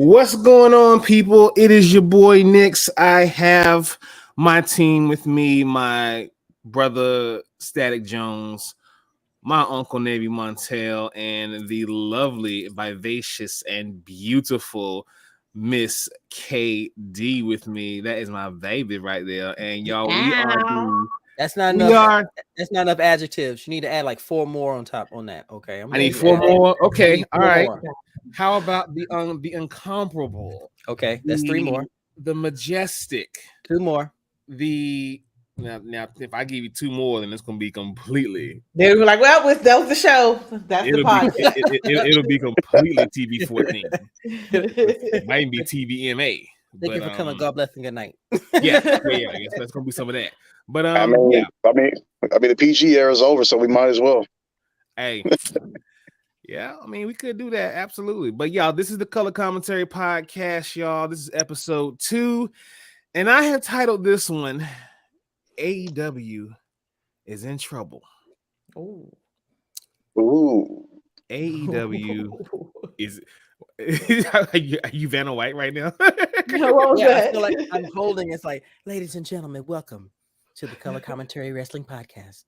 What's going on, people? It is your boy Nix. I have my team with me, my brother Static Jones, my uncle Navy Montel, and the lovely, vivacious, and beautiful Miss KD with me. That is my baby right there. And y'all, we are the That's not we enough. are. That's not enough adjectives. You need to add like 4 more on top on that. Okay, I need 4 more. Okay, all right. More. How about the incomparable? Okay, that's 3 more. The majestic. 2 more. The now if I give you 2 more, then it's gonna be completely. They were like, "Well, that was the show. That's the podcast. It'll be completely TV 14. It might be TVMA. Thank you for coming. God bless and good night. Yeah. I guess that's gonna be some of that. But I mean, the PG era is over, so we might as well. Hey. Yeah, I mean, we could do that. Absolutely. But y'all, this is the Color Commentary Podcast, y'all. This is episode 2. And I have titled this one, AEW is in trouble. Ooh. AEW is... Are you Vanna White right now? I feel like I'm holding. It's like, ladies and gentlemen, welcome to the Color Commentary Wrestling Podcast.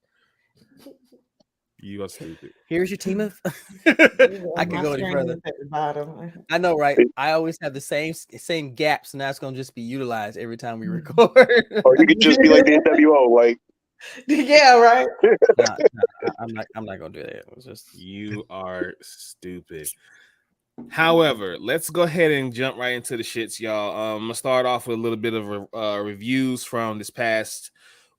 You are stupid. Here's your team of. I can go any further. At the bottom. I know, right? I always have the same gaps, and that's gonna just be utilized every time we record. Or you could just be like the NWO, like. Yeah, right. I'm not gonna do that. It was just you are stupid. However, let's go ahead and jump right into the shits, y'all. I'm gonna start off with a little bit of reviews from this past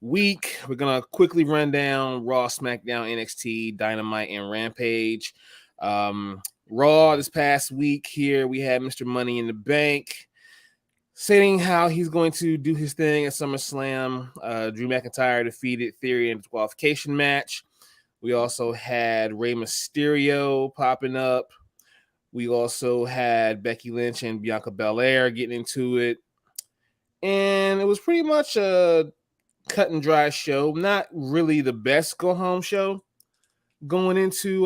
week. We're gonna quickly run down Raw, SmackDown, NXT, Dynamite, and Rampage. Raw this past week here, we had Mr. Money in the Bank saying how he's going to do his thing at SummerSlam. Drew McIntyre defeated Theory in the qualification match. We also had Rey Mysterio popping up. We also had Becky Lynch and Bianca Belair getting into it. And it was pretty much a cut and dry show. Not really the best go-home show going into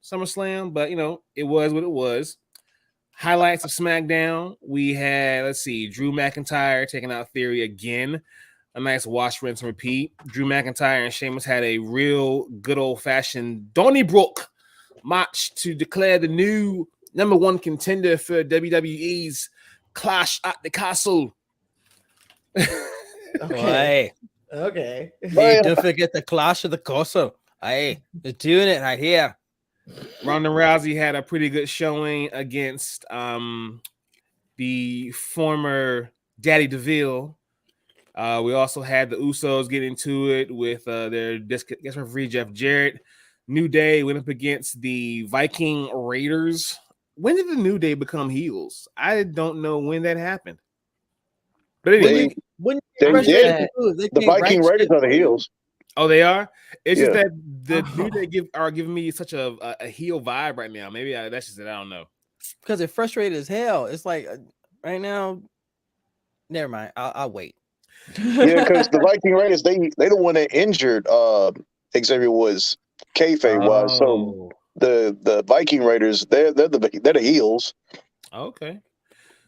SummerSlam, but, it was what it was. Highlights of SmackDown, we had, Drew McIntyre taking out Theory again. A nice wash, rinse, and repeat. Drew McIntyre and Sheamus had a real good old-fashioned Donnybrook match to declare the new number 1 contender for WWE's Clash at the Castle. Okay. Hey, don't forget the Clash of the Castle. Hey, they're doing it right here. Ronda Rousey had a pretty good showing against the former Daddy DeVille. We also had the Usos get into it with their guest referee Jeff Jarrett. New Day went up against the Viking Raiders. When did the New Day become heels? I don't know when that happened. But anyway, the Viking Raiders are the heels. Oh, they are? It's just that the New Day are giving me such a heel vibe right now. Maybe that's just it. I don't know. Because they're frustrated as hell. It's like right now. Never mind. I'll wait. Yeah, because the Viking Raiders, they the one that injured Xavier Woods kayfabe wise. So the Viking Raiders, they're the heels. Okay.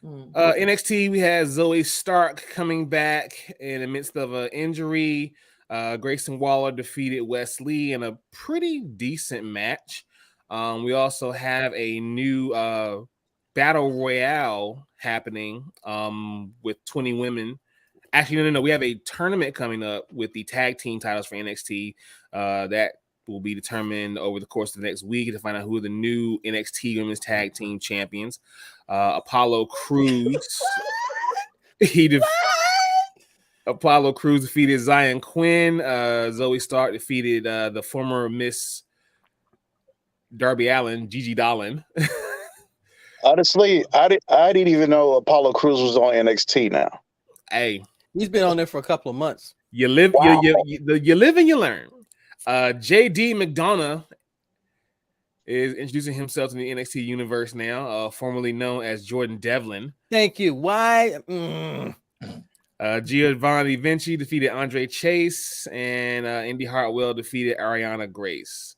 NXT, we had Zoe Stark coming back in the midst of an injury. Grayson Waller defeated Wes Lee in a pretty decent match. We also have a new battle royale happening with 20 women. Actually, no. We have a tournament coming up with the tag team titles for NXT that will be determined over the course of the next week to find out who are the new NXT Women's Tag Team Champions. Apollo Crews. Apollo Crews defeated Zion Quinn. Zoe Stark defeated the former Miss Darby Allin, Gigi Dolan. Honestly, I didn't even know Apollo Crews was on NXT now. Hey, he's been on there for a couple of months. You live, you live and you learn. JD McDonough is introducing himself to the NXT universe now, formerly known as Jordan Devlin. Thank you. Why? Giovanni Vinci defeated Andre Chase, and Indy Hartwell defeated Ariana Grace.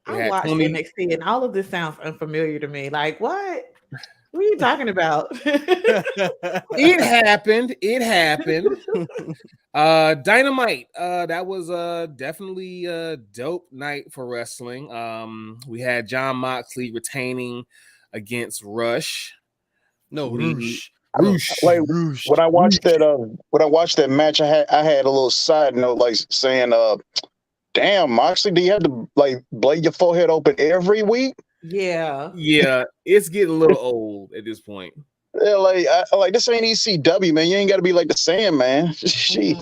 I watched NXT, and all of this sounds unfamiliar to me. Like, what? What are you talking about? It happened. It happened. Dynamite. That was definitely a dope night for wrestling. We had John Moxley retaining against Rush. No, Roosh. Like when I watched that match, I had a little side note like saying, damn, Moxley, do you have to like blade your forehead open every week? Yeah. Yeah, it's getting a little old at this point. Yeah, like this ain't ECW, man. You ain't got to be like the Sandman. She,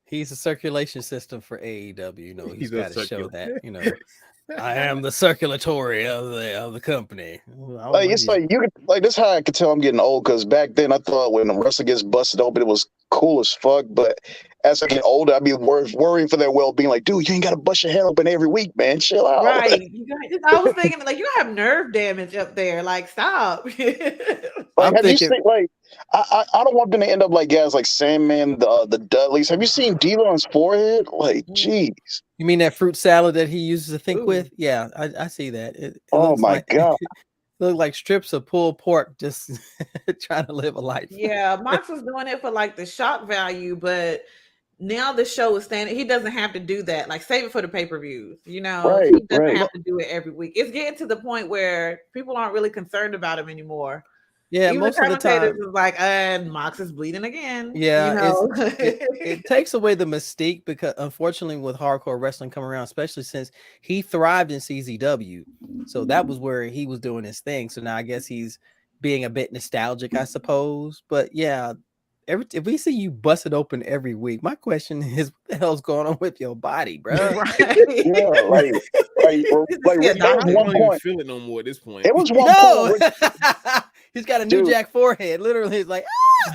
He's a circulation system for AEW. You know, he's He's a got to show that. circulator. You know, I am the circulatory of the company. like it's like you could like this. How I could tell I'm getting old because back then I thought when the wrestler gets busted open, it was cool as fuck. But as I get older, I'd be worrying for their well being. Like, dude, you ain't got to bust your head open every week, man. Chill out. Right. I was thinking, like, you have nerve damage up there. Like, stop. Like, have you seen, like, I don't want them to end up like guys like Sandman, the Dudleys. Have you seen Devon's forehead? Like, jeez. You mean that fruit salad that he uses to think with? Yeah, I see that. It Oh my god. Look like strips of pulled pork just trying to live a life. Yeah, Mox was doing it for like the shock value, but now the show is standing. He doesn't have to do that. Like, save it for the pay-per-views. You know, Right, he doesn't right. have to do it every week. It's getting to the point where people aren't really concerned about him anymore. Yeah, Even most of the time. is like, and Mox is bleeding again. Yeah, you know? it takes away the mystique because unfortunately with hardcore wrestling coming around, especially since he thrived in CZW. So that was where he was doing his thing. So now I guess he's being a bit nostalgic, I suppose. But yeah, if we see you bust it open every week, my question is, what the hell's going on with your body, bro? Right. Yeah, like there was I one don't even point. feel it no more at this point. It was one No, point. he's got a New Dude. Jack forehead. Literally, he's like,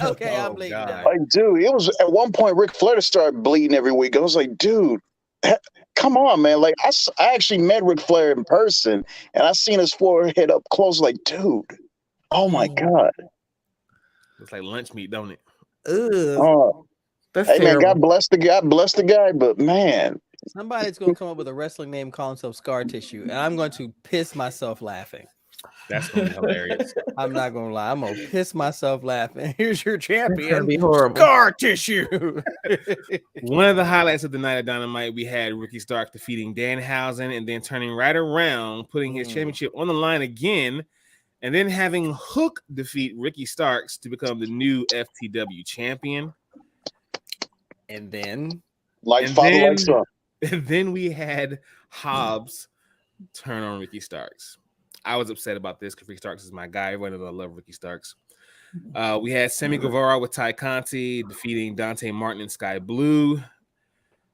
okay, I'm bleeding. God. Like, dude, it was at one point Ric Flair started bleeding every week. I was like, dude, come on, man. Like, I actually met Ric Flair in person, and I seen his forehead up close. Like, dude, oh my god. Looks like lunch meat, don't it? Ugh, Oh, that's hey man, terrible. God bless the guy, but man, Somebody's gonna come up with a wrestling name, call himself Scar Tissue, and I'm going to piss myself laughing. That's gonna be hilarious. I'm not gonna lie, I'm gonna piss myself laughing. Here's your It's gonna champion, be horrible. Scar Tissue. One of the highlights of the night of Dynamite, we had Ricky Starks defeating Danhausen and then turning right around, putting his championship on the line again, and then having Hook defeat Ricky Starks to become the new FTW champion. And then like father, like son. And then we had Hobbs turn on Ricky Starks. I was upset about this because Ricky Starks is my guy. Everyone knows I love Ricky Starks. We had Sammy Guevara with Ty Conti defeating Dante Martin and Sky Blue.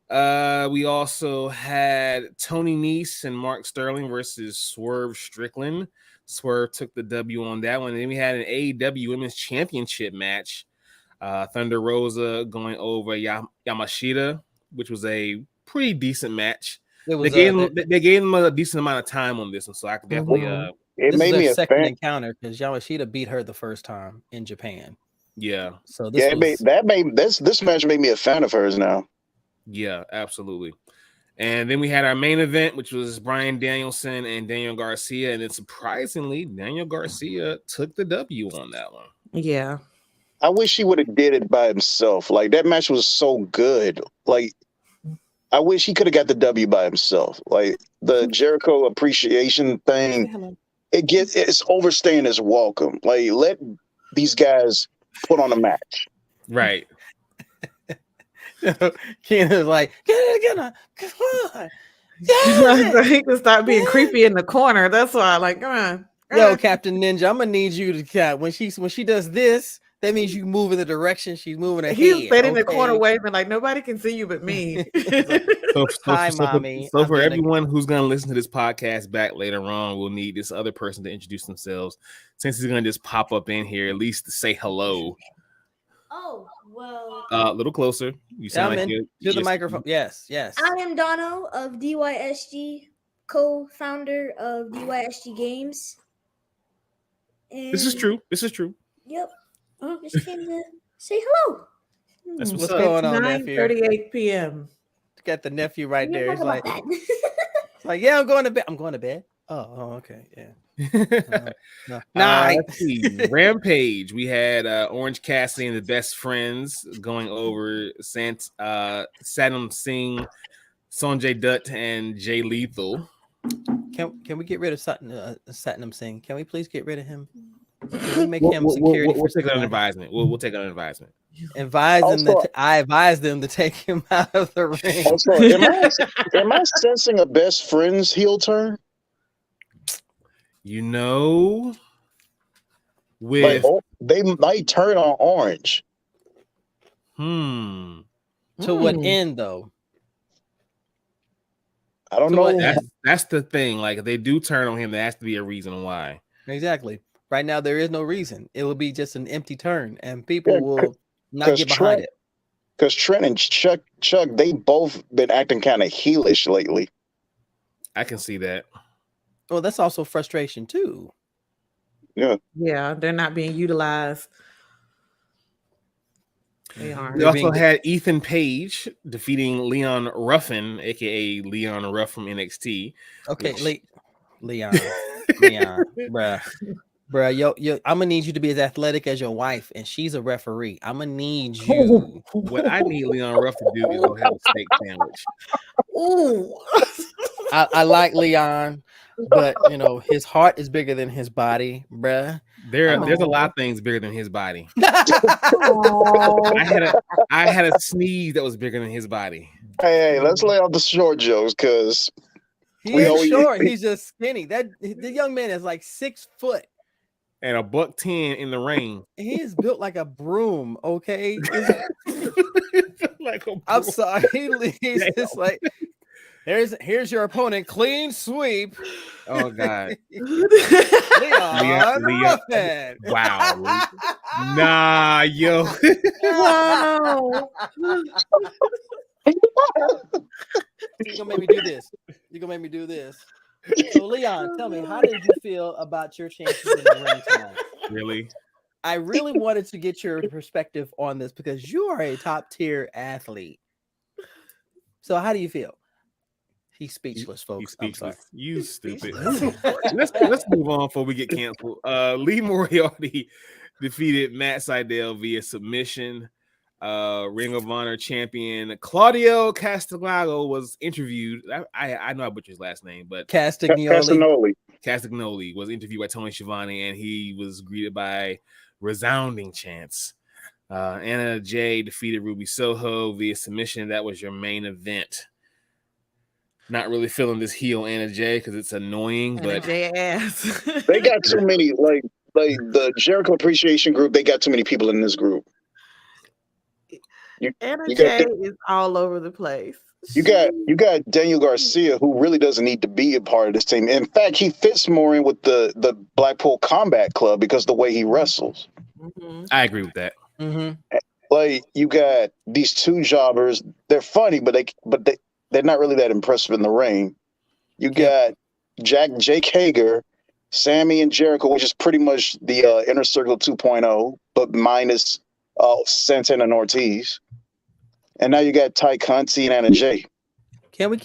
We also had Tony Nese and Mark Sterling versus Swerve Strickland. Swerve took the W on that one. And then we had an AEW Women's Championship match. Thunder Rosa going over Yamashita, which was a pretty decent match. They gave him a decent amount of time on this one, so I could definitely. It this made is me their a second fan. encounter because Yamashita beat her the first time in Japan. Yeah. So this This match made me a fan of hers now. Yeah, absolutely. And then we had our main event, which was Bryan Danielson and Daniel Garcia, and then surprisingly, Daniel Garcia took the W on that one. Yeah. I wish he would have did it by himself. Like, that match was so good. Like, I wish he could have got the W by himself. Like, the Jericho appreciation thing, it's overstaying his welcome. Like, let these guys put on a match. Right. Kena's like, get it, come on. Yeah. He can start being creepy in the corner. That's why, like, come on. Yo, Captain Ninja, I'm gonna need you to count when she does this. That means you move in the direction she's moving ahead. He's sitting in the corner waving like nobody can see you but me. Hi, mommy. So for everyone who's going to listen to this podcast back later on, we'll need this other person to introduce themselves. Since he's going to just pop up in here, at least to say hello. Oh, well. A little closer. You sound like you're the microphone. Yes. I am Dono of DYSG, co-founder of DYSG Games. And This is true. Yep. Just came to say hello. That's what's going on, nephew. 9:38 p.m. Got the nephew right there. He's Talk like, about that. yeah, I'm going to bed. I'm going to bed. Okay, yeah. No. Let's see. Rampage. We had Orange Cassidy and the Best Friends going over Satnam Singh, Sonjay Dutt, and Jay Lethal. Can we get rid of Satnam Singh? Can we please get rid of him? Can we make him security? We'll take it under advisement. We'll take it under advisement. I advise them to take him out of the ring. Also, am I sensing a Best Friends heel turn? You know, with they might turn on Orange. To what end, though? I don't know. That's the thing. Like, if they do turn on him, there has to be a reason why. Exactly. Right now, there is no reason. It will be just an empty turn, and people will not get behind it. Because Trent and Chuck, they both been acting kind of heelish lately. I can see that. Well, that's also frustration too. Yeah. Yeah, they're not being utilized. They aren't. We also had Ethan Page defeating Leon Ruffin, aka Leon Ruff from NXT. Okay, Leon, bruh, yo, I'm gonna need you to be as athletic as your wife, and she's a referee. I'm gonna need you. What I need Leon Ruff to do is go have a steak sandwich. Ooh. I like Leon, but you know his heart is bigger than his body, bruh. There's a lot of things bigger than his body. I had a sneeze that was bigger than his body. Hey, let's lay out the short jokes because he ain't short. He's just skinny. The young man is like 6 foot and $110 in the ring. He is built like a broom. Okay, like a broom. I'm sorry. He's just like. Here's your opponent. Clean sweep. Oh God. Leon Ruffin. Wow. Nah, yo. Wow. You're gonna make me do this. So Leon, tell me, how did you feel about your chances in the ring tonight? Really? I really wanted to get your perspective on this because you are a top tier athlete. So how do you feel? He's speechless, folks. Speechless. You stupid. let's move on before we get canceled. Lee Moriarty defeated Matt Sydal via submission. Ring of Honor champion Claudio Castagnoli was interviewed. I know I butchered his last name, but Castagnoli was interviewed by Tony Schiavone, and he was greeted by resounding chants. Anna Jay defeated Ruby Soho via submission. That was your main event. Not really feeling this heel Anna Jay because it's annoying, Anna but Jay ass. They got too many, like the Jericho Appreciation group. They got too many people in this group. Anna Jay is all over the place. You got Daniel Garcia, who really doesn't need to be a part of this team. In fact, he fits more in with the Blackpool Combat Club because of the way he wrestles. Mm-hmm. I agree with that. Mm-hmm. Like, you got these two jobbers. They're funny, but they're not really that impressive in the ring. You got Jake Hager, Sammy and Jericho, which is pretty much the Inner Circle 2.0, but minus Santana and Ortiz. And now you got Ty Conti and Anna Jay. Can we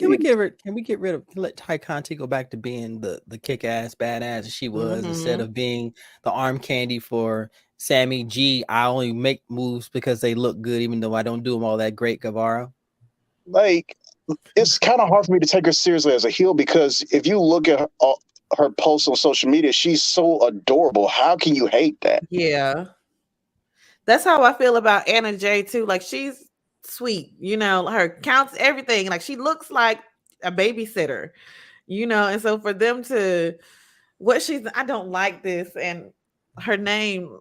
let Ty Conti go back to being the kick-ass badass she was instead of being the arm candy for Sammy G? I only make moves because they look good, even though I don't do them all that great, Guevara. Like, it's kind of hard for me to take her seriously as a heel because if you look at her posts on social media, she's so adorable. How can you hate that? Yeah. That's how I feel about Anna Jay too. Like, she's sweet, you know, her counts everything. Like, she looks like a babysitter, you know, and so for them to I don't like this, and her name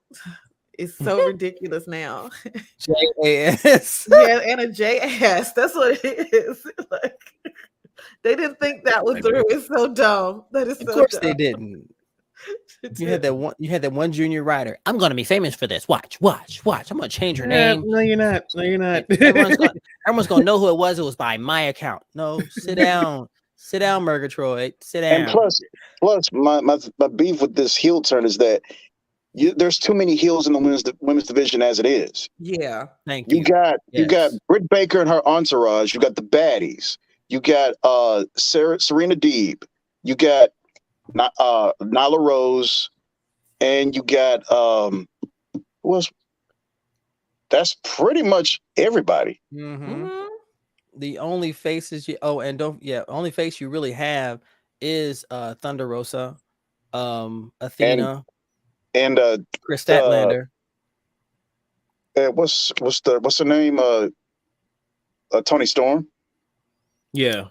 is so ridiculous now. JAS. Yeah, Anna JAS. That's what it is. Like, they didn't think that was through. It's so dumb. That is so dumb. Of course they didn't. You had that one junior writer. I'm gonna be famous for this. Watch. I'm gonna change her name. No, you're not. Everyone's gonna know who it was. It was by my account. No, sit down. Sit down, Murgatroyd. Sit down. And plus my beef with this heel turn is that there's too many heels in the women's division as it is. Yeah. Thank you. You got Britt Baker and her entourage. You got the baddies. You got Serena Deeb. You got Nyla Rose, and you got was that's pretty much everybody. Mm-hmm. Mhm. The only faces you only face you really have is Thunder Rosa, Athena, And Chris uh, Statlander. what's her name? Tony Storm. Yeah,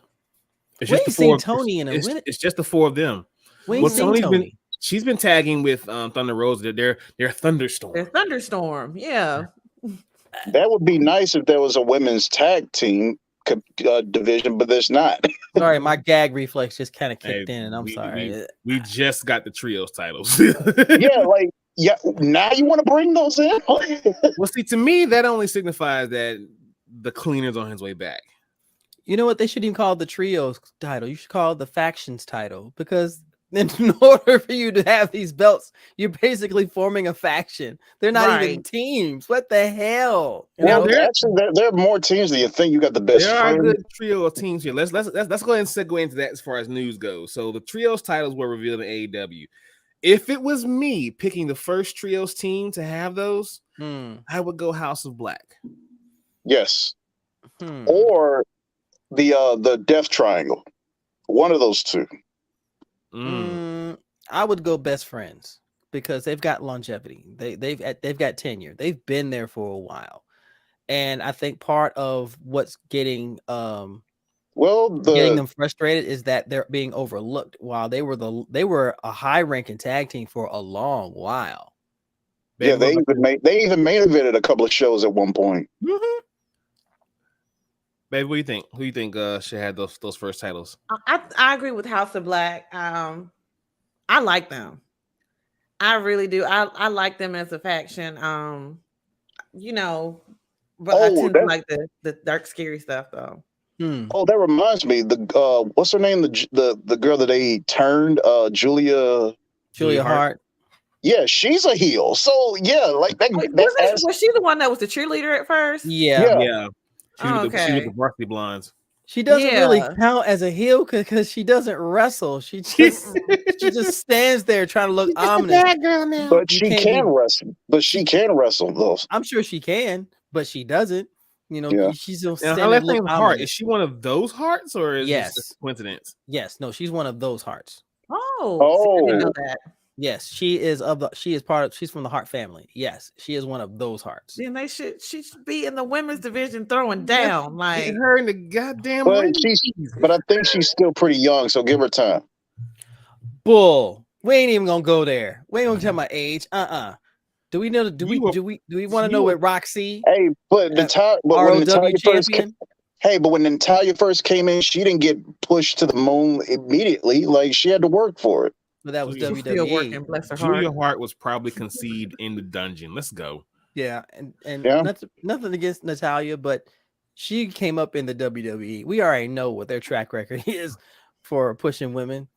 it's We just the ain't seen four. Tony in a minute. It's just the four of them. We ain't Well, seen Tony's Tony. she's been tagging with Thunder Rosa. They're Thunderstorm. There's Thunderstorm. Yeah. That would be nice if there was a women's tag team division, but there's not. Sorry, my gag reflex just kind of Hey, kicked in, and I'm sorry. We just got the trios titles. Yeah, now you want to bring those in? Well, see, to me, that only signifies that the cleaner's on his way back. You know what? They shouldn't even call it the trios title. You should call it the factions title, because in order for you to have these belts, you're basically forming a faction. They're not even Right. teams. What the hell? You Well, know? Actually, there are more teams than you think. You got the best There are a friend. good trio of teams here. Let's go ahead and segue into that as far as news goes. So the trios titles were revealed in AEW. If it was me picking the first trios team to have those, I would go House of Black. Yes. Or the Death Triangle. One of those two. I would go Best Friends, because they've got longevity. They've got tenure. They've been there for a while, and I think part of what's getting getting them frustrated is that they're being overlooked. While they were a high ranking tag team for a long while. Yeah, they even main evented a couple of shows at one point. Mm-hmm. Baby, what do you think? Who do you think should have those first titles? I agree with House of Black. I like them. I really do. I like them as a faction. You know, but I tend to like the dark, scary stuff though. Oh, that reminds me. The what's her name? The girl that they turned, Julia Hart. Yeah, she's a heel. So yeah, like that. Was she the one that was the cheerleader at first? Yeah. She was the Varsity Blondes. She doesn't really count as a heel because she doesn't wrestle. She just stands there trying to look ominous. Bad girl now. But she can wrestle. But she can wrestle though. I'm sure she can, but she doesn't. You know, she's still standing there. Look Heart. Is she one of those hearts, or is this just a coincidence? Yes, no, she's one of those hearts. Oh, I didn't know that. Yes, she's from the Hart family. Yes, she is one of those hearts. Then she should be in the women's division throwing down. Like, get her in the goddamn but I think she's still pretty young, so give her time. Bull. We ain't even gonna go there. We ain't gonna tell my age. Do we know? Do we want to know what Roxy? Hey, but when Natalya first came in, she didn't get pushed to the moon immediately. Like, she had to work for it. But that was WWE. Still working, bless her Julia heart. Hart was probably conceived in the dungeon. Let's go. Yeah, and nothing against Natalya, but she came up in the WWE. We already know what their track record is for pushing women.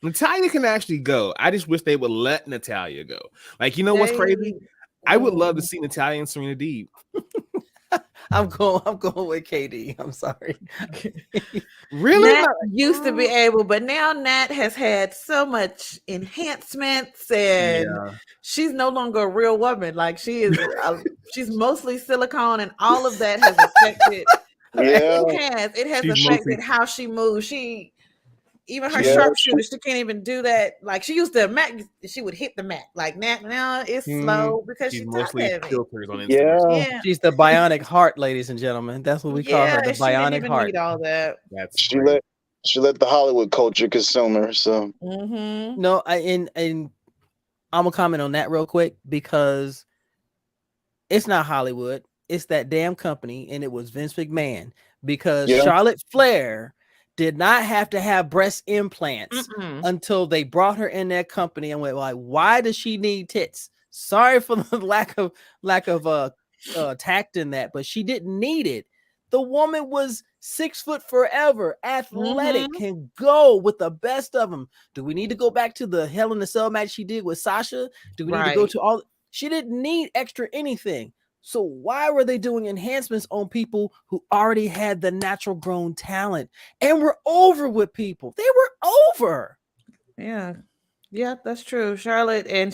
Natalya can actually go. I just wish they would let Natalya go. Like, you know what's crazy? I would love to see Natalya and Serena Deeb. I'm going with KD. I'm sorry. Really? Nat used to be able, but now Nat has had so much enhancements, and she's no longer a real woman. Like, she is, she's mostly silicone, and all of that has affected. It has affected how she moves. Even her sharpshooter, she can't even do that. Like, she used to she would hit the mat. Like, now it's slow because she's mostly filters on Instagram. She's the bionic heart, ladies and gentlemen. That's what we call her, the bionic heart. Need all that. She let the Hollywood culture consume her. So no, and I'm gonna comment on that real quick, because it's not Hollywood. It's that damn company, and it was Vince McMahon, because Charlotte Flair did not have to have breast implants until they brought her in their company and went like, why does she need tits? Sorry for the lack of tact in that, but she didn't need it. The woman was 6 foot forever, athletic, can go with the best of them. Do we need to go back to the Hell in a Cell match she did with Sasha? Do we need to go to all? She didn't need extra anything. So why were they doing enhancements on people who already had the natural grown talent and were over with people? They were over. Yeah. Yeah, that's true. Charlotte, and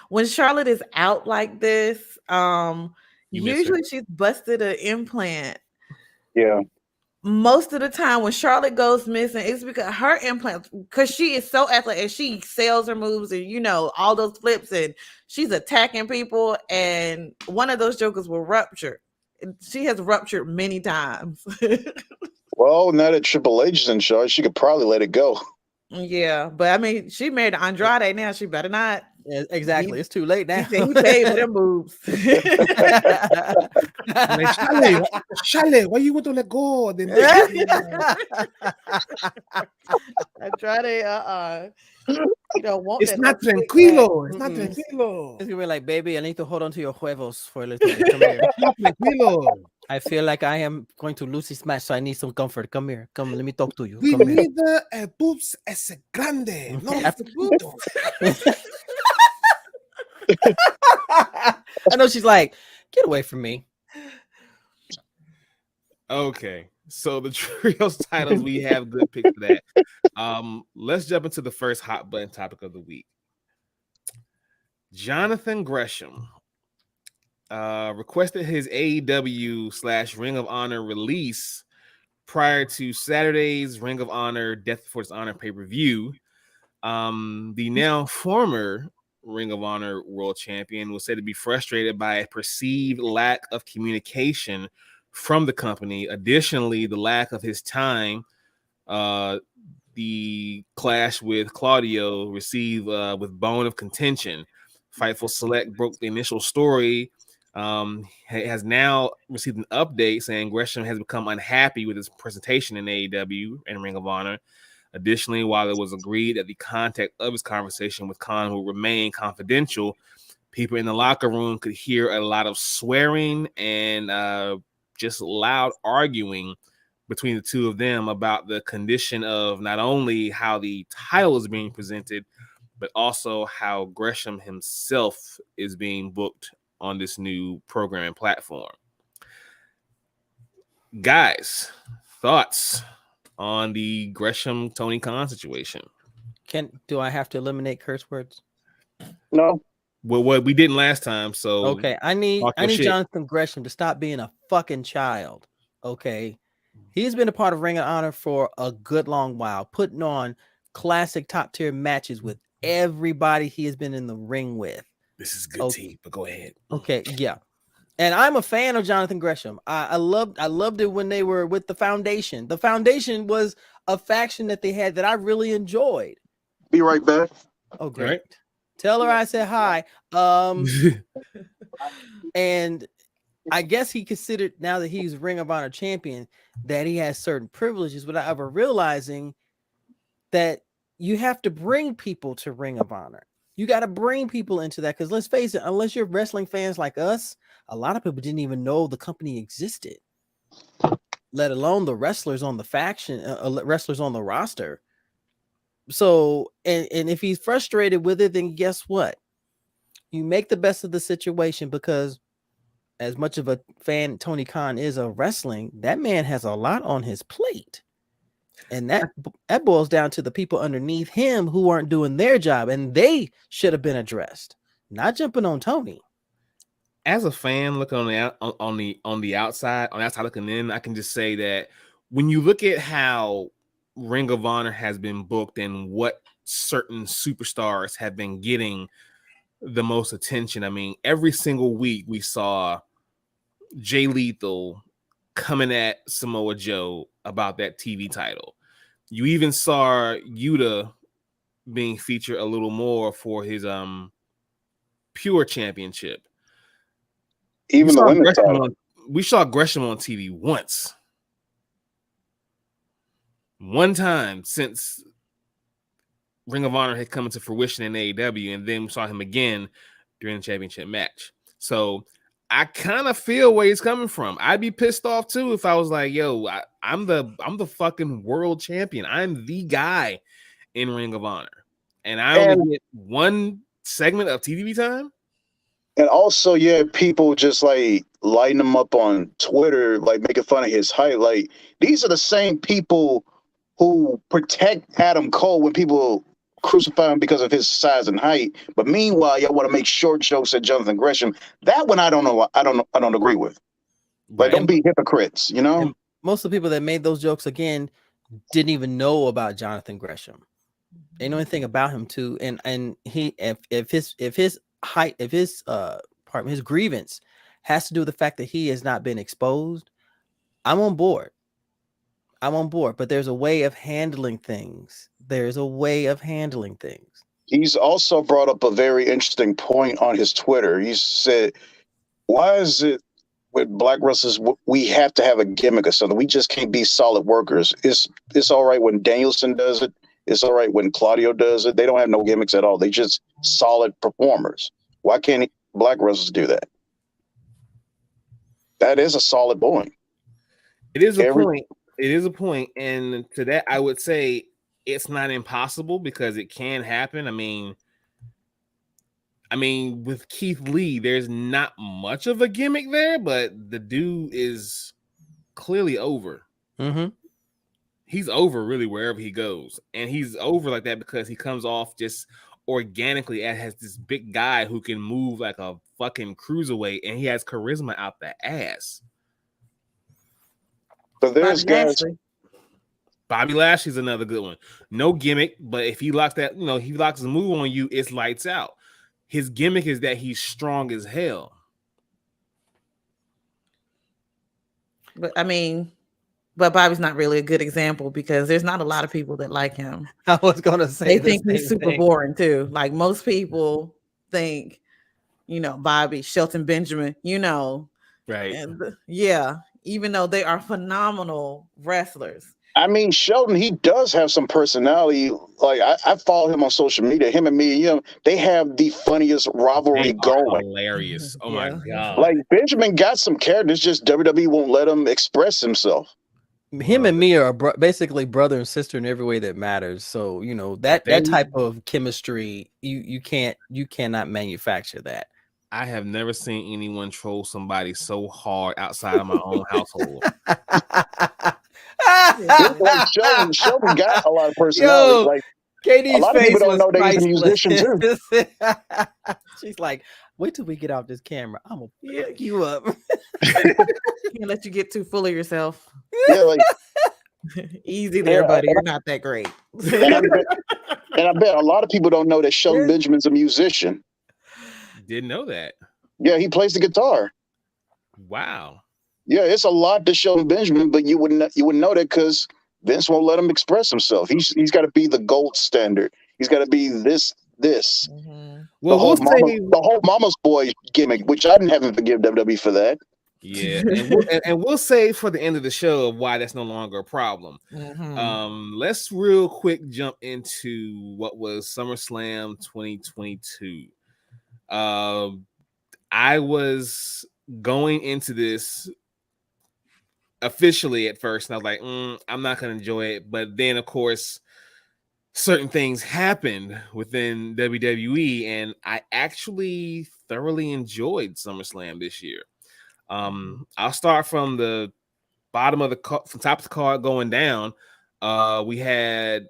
when Charlotte is out like this, You miss her. usually she's busted an implant. Yeah. Most of the time when Charlotte goes missing, it's because her implants, because she is so athletic and she sells her moves and all those flips, and she's attacking people, and one of those jokers will rupture. She has ruptured many times. Well, now that Triple H is in charge, she could probably let it go. Yeah, but I mean, she married Andrade now. She better not. Yeah, exactly. It's too late now. He paid for them moves. Like, Charlotte, why you want to let go? Then Andrade, you don't want it's that not upset tranquilo. back. It's not Mm-mm. tranquilo. It's gonna be like, baby, I need to hold on to your huevos for a little bit. Come here. Not tranquilo. I feel like I am going to lose this match, so I need some comfort. Come here. Come, let me talk to you. We Come here. need a boobs as a grande. No, I know she's like, get away from me. Okay, so the trios titles, we have good picks for that. Let's jump into the first hot button topic of the week. Jonathan Gresham requested his AEW / Ring of Honor release prior to Saturday's Ring of Honor Death Before Dishonor pay-per-view. The now former Ring of Honor World Champion was said to be frustrated by a perceived lack of communication from the company. Additionally, the lack of his time, the clash with Claudio received with Bone of Contention. Fightful Select broke the initial story. Has now received an update saying Gresham has become unhappy with his presentation in AEW and Ring of Honor. Additionally, while it was agreed that the content of his conversation with Khan will remain confidential, people in the locker room could hear a lot of swearing and just loud arguing between the two of them about the condition of not only how the title is being presented, but also how Gresham himself is being booked on this new programming platform. Guys, thoughts on the Gresham Tony Khan situation? Do I have to eliminate curse words? No. Well, what we didn't last time, so Okay, I need shit. Jonathan Gresham to stop being a fucking child. Okay, he's been a part of Ring of Honor for a good long while, putting on classic top tier matches with everybody he has been in the ring with. This is good tea, but go ahead. Okay, yeah. And I'm a fan of Jonathan Gresham. I loved it when they were with the Foundation. The Foundation was a faction that they had that I really enjoyed. Be right back. Oh, great. Right. Tell her I said hi. And I guess he considered, now that he's Ring of Honor champion, that he has certain privileges without ever realizing that you have to bring people to Ring of Honor. You got to bring people into that, because let's face it, unless you're wrestling fans like us, a lot of people didn't even know the company existed, let alone the wrestlers on the faction, wrestlers on the roster. So, and if he's frustrated with it, then guess what? You make the best of the situation, because as much of a fan Tony Khan is of wrestling, that man has a lot on his plate. And that boils down to the people underneath him who aren't doing their job, and they should have been addressed, not jumping on Tony. As a fan looking on the outside looking in, I can just say that when you look at how Ring of Honor has been booked and what certain superstars have been getting the most attention, I mean, every single week we saw Jay Lethal coming at Samoa Joe about that TV title. You even saw Yuta being featured a little more for his Pure Championship. Even the women's title. We saw Gresham on TV once. One time since Ring of Honor had come into fruition in AEW, and then we saw him again during the championship match. So I kind of feel where he's coming from. I'd be pissed off too if I was like, "Yo, I'm the fucking world champion. I'm the guy in Ring of Honor, and I only get one segment of TV time." And also, yeah, people just like lighting him up on Twitter, like making fun of his height. Like, these are the same people who protect Adam Cole when people crucify him because of his size and height. But meanwhile, y'all want to make short jokes at Jonathan Gresham. That one I don't know. I don't agree with. But don't be hypocrites, you know. And most of the people that made those jokes again didn't even know about Jonathan Gresham. They know anything about him too. And he if his grievance has to do with the fact that he has not been exposed, I'm on board. But there's a way of handling things. He's also brought up a very interesting point on his Twitter. He said, why is it with black wrestlers we have to have a gimmick or something? We just can't be solid workers. It's all right when Danielson does it. It's all right when Claudio does it. They don't have no gimmicks at all. They just solid performers. Why can't black wrestlers do that? That is a solid point. It is a point. It is a point. And to that, I would say it's not impossible because it can happen. I mean, with Keith Lee, there's not much of a gimmick there, but the dude is clearly over. Mm-hmm. He's over really wherever he goes. And he's over like that because he comes off just organically as this big guy who can move like a fucking cruiserweight, and he has charisma out the ass. So there's guys. Bobby Lashley's another good one. No gimmick, but if he locks that, he locks a move on you, it's lights out. His gimmick is that he's strong as hell. But Bobby's not really a good example because there's not a lot of people that like him. I was gonna say they think he's super boring too. Like most people think, Bobby, Shelton Benjamin, right? And even though they are phenomenal wrestlers. I mean, Shelton, he does have some personality. Like I follow him on social media. Him and me, they have the funniest rivalry going. Hilarious! Oh my god! Like Benjamin got some characters, just WWE won't let him express himself. Him and me are basically brother and sister in every way that matters. So that type of chemistry, you cannot manufacture that. I have never seen anyone troll somebody so hard outside of my own household. Like Sheldon got a lot of personality. Like Katie's a lot of people don't know that he's a musician too. She's like, wait till we get off this camera. I'm gonna pick you up. Can't let you get too full of yourself. Yeah, like easy there, buddy. You're not that great. And I bet a lot of people don't know that Shelton Benjamin's a musician. Didn't know that. Yeah, he plays the guitar. Wow. Yeah, it's a lot to Shelton Benjamin, but you wouldn't know that because Vince won't let him express himself. He's got to be the gold standard. He's got to be this. Mm-hmm. Well, the whole Mama's Boy gimmick, which I didn't have to forgive WWE for that. Yeah, and we'll say for the end of the show of why that's no longer a problem. Mm-hmm. Let's real quick jump into what was SummerSlam 2022. I was going into this officially at first, and I was like, I'm not going to enjoy it. But then, of course, certain things happened within WWE, and I actually thoroughly enjoyed SummerSlam this year. I'll start from the bottom of from top of the card going down. We had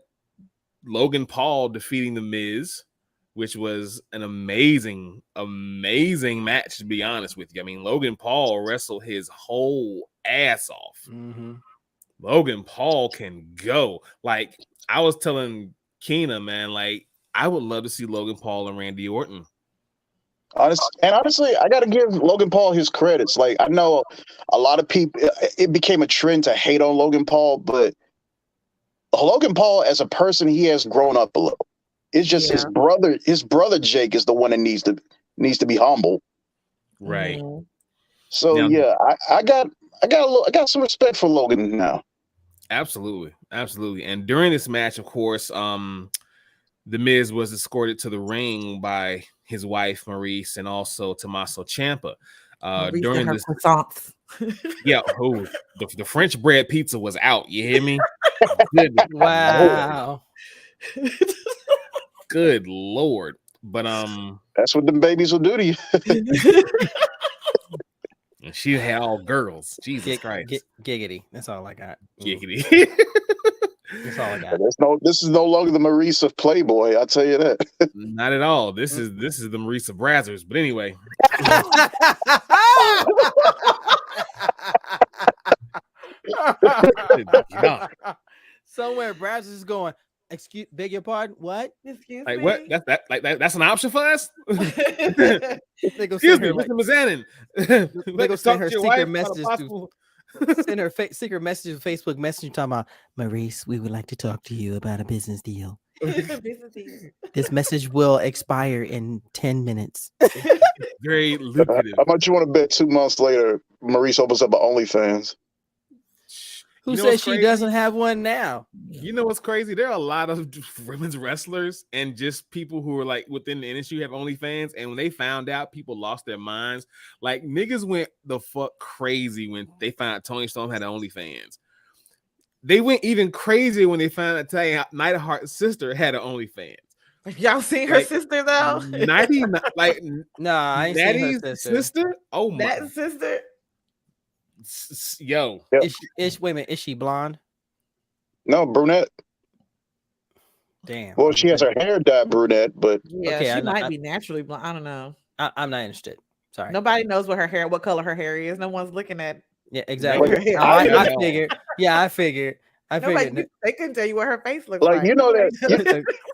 Logan Paul defeating The Miz, which was an amazing match, to be honest with you. I mean, Logan Paul wrestled his whole ass off. Mm-hmm. Logan Paul can go. Like, I was telling Keena, man, like, I would love to see Logan Paul and Randy Orton. Honestly, I got to give Logan Paul his credits. Like, I know a lot of people, it became a trend to hate on Logan Paul, but Logan Paul as a person, he has grown up a little. It's just his brother Jake is the one that needs to be humble. Right. Mm-hmm. So now, I got some respect for Logan now. Absolutely. And during this match, of course, The Miz was escorted to the ring by his wife Maurice and also Tommaso Ciampa. During this, croissants. The French bread pizza was out. You hear me? Wow. Good Lord. But that's what the babies will do to you. She had all girls. Jesus Christ. Giggity. That's all I got. Giggity. That's all I got. This is no longer the Maurice of Playboy. I'll tell you that. Not at all. This is the Marisa Brazzers. But anyway, God. Somewhere Brazzers is going. Beg your pardon. What? Excuse Like me. what? That's an option for us? They go Excuse send me, her, like, Mr. Mazanin. they go send her secret about a messages possible- send her secret messages Facebook Messenger talking about, Maurice, we would like to talk to you about a business deal. This message will expire in 10 minutes. Very lucrative. How much you want to bet 2 months later, Maurice opens up an OnlyFans? Who You know says what's she crazy? doesn't have one now? You know what's crazy? There are a lot of women's wrestlers and just people who are like within the industry have OnlyFans, and when they found out, people lost their minds. Like niggas went the fuck crazy when they found out Tony Storm had an OnlyFans. They went even crazier when they found out Neidhart's sister had an OnlyFans. Y'all seen her Like, sister though? like Nah, I ain't seen her Natty's sister. Oh my, That sister. yo, Wait a minute, is she blonde? No, brunette. Damn. Well, she has her hair dyed brunette, but Yeah, Okay, she I know- might be naturally blonde. I don't know. I'm not interested. Sorry. Nobody knows what color her hair is. No one's looking at. Yeah, exactly. Like, I know. figured. Yeah, I figured. Nobody. They couldn't tell you what her face looks like like. you know that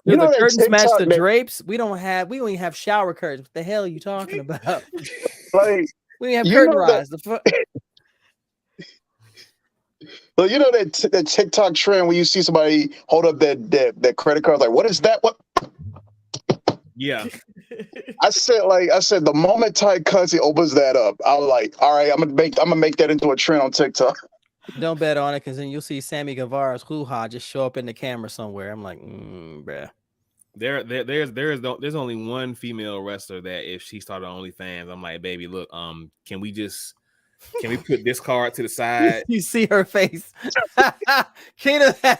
The know that curtains match the TikTok that- drapes. We don't even have shower curtains. What the hell are you talking about? like We have You curtain know that- rods. The fuck? well, you know that TikTok trend where you see somebody hold up that credit card, like, what is that? What yeah. I said the moment Ty Cuzzy opens that up, I was like, all right, I'm gonna make that into a trend on TikTok. Don't bet on it, because then you'll see Sammy Guevara's hoo-ha just show up in the camera somewhere. I'm like, bruh. There's only one female wrestler that if she started OnlyFans, I'm like, baby, look, can we put this card to the side? You see her face. Keena's Can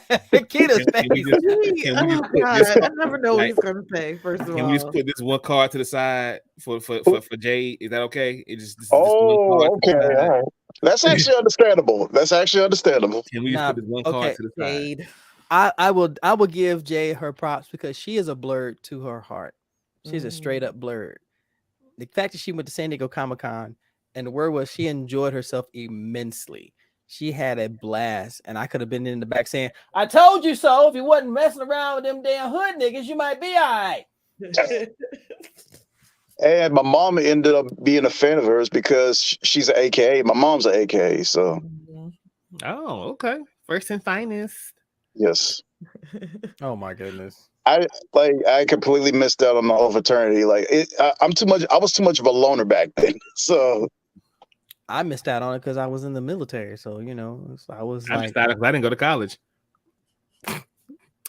we face. just Oh my put God, this I never know what like, he's gonna say. First of Can all, we just put this one card to the side for Jade? Is that okay? It just this Oh, one card to okay, the side. all right. That's actually understandable. Can we just Nah, put this one okay. card to the side? Jade. I will give Jay her props because she is a blurred to her heart. She's a straight up blurred. The fact that she went to San Diego Comic-Con and the word was she enjoyed herself immensely. She had a blast, and I could have been in the back saying, "I told you so. If you wasn't messing around with them damn hood niggas, you might be all right." And my mom ended up being a fan of hers because she's an AKA. My mom's an AKA, so Oh, okay. First and finest. yes. Oh my goodness. I completely missed out on the whole fraternity. Like I was too much of a loner back then. So I missed out on it because I was in the military. So I was I like, just started 'cause I didn't go to college.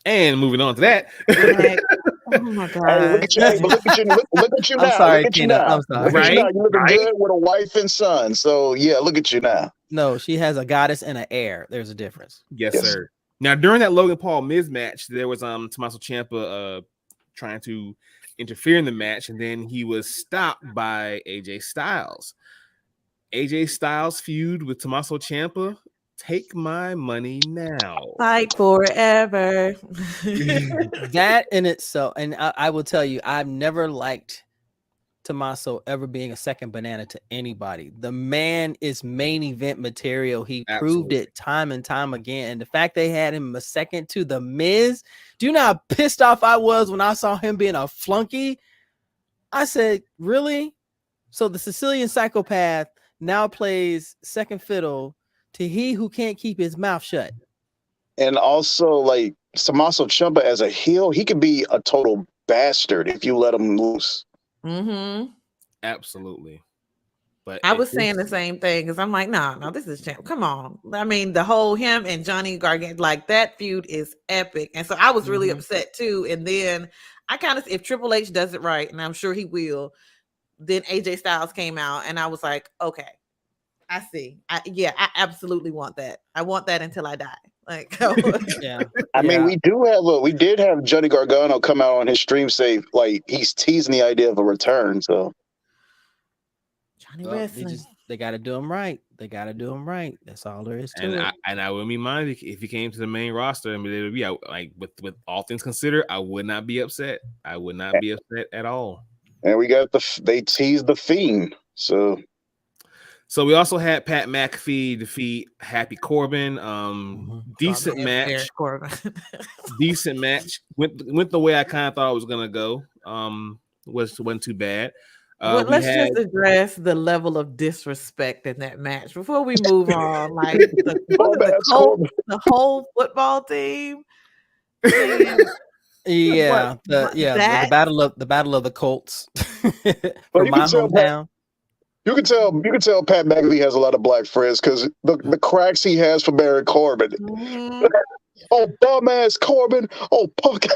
And moving on to that. Like, oh my hey, God. look at you, look at you now. I'm sorry, look at you Tina. now. I'm sorry. Look at you now. Right? You looking Right? good with a wife and son. So yeah, look at you now. No, she has a goddess and an heir. There's a difference. Yes, Yes. sir. Now, during that Logan Paul Miz match, there was Tommaso Ciampa trying to interfere in the match, and then he was stopped by AJ Styles. AJ Styles feud with Tommaso Ciampa. Take my money now. Fight forever. That in itself, and I will tell you, I've never liked Tommaso ever being a second banana to anybody. The man is main event material. He proved Absolutely. it time and time again. And the fact they had him a second to the Miz, do you know how pissed off I was when I saw him being a flunky? I said, really? So the Sicilian psychopath now plays second fiddle to he who can't keep his mouth shut. And also, like Tommaso Ciampa as a heel, he could be a total bastard if you let him loose. Absolutely. But I was saying the same thing because I'm like, no, this is champ. Come on. I mean, the whole him and Johnny Gargano, like that feud is epic. And so I was really upset too. And then I kind of, if Triple H does it right, and I'm sure he will, then AJ Styles came out and I was like, okay, I see. I absolutely want that. I want that until I die. Like, Yeah. I mean, we did have Johnny Gargano come out on his stream say like he's teasing the idea of a return. So Johnny Well, Wrestling. They got to do them right. They got to do them right. That's all there is to it. I wouldn't be mind if he came to the main roster. I mean, it would be like with all things considered, I would not be upset. I would not be upset at all. And we got they teased the Fiend. So we also had Pat McAfee defeat Happy Corbin. Decent Baron match. Corbin. Decent match. Went the way I kind of thought it was gonna go. Wasn't too bad. Well, let's just address the level of disrespect in that match before we move on. Like the whole football team. Yeah, the battle of the Colts from my hometown. You can tell Pat McAfee has a lot of black friends because the cracks he has for Baron Corbin. Mm-hmm. Oh, bum ass Corbin. Oh, punk.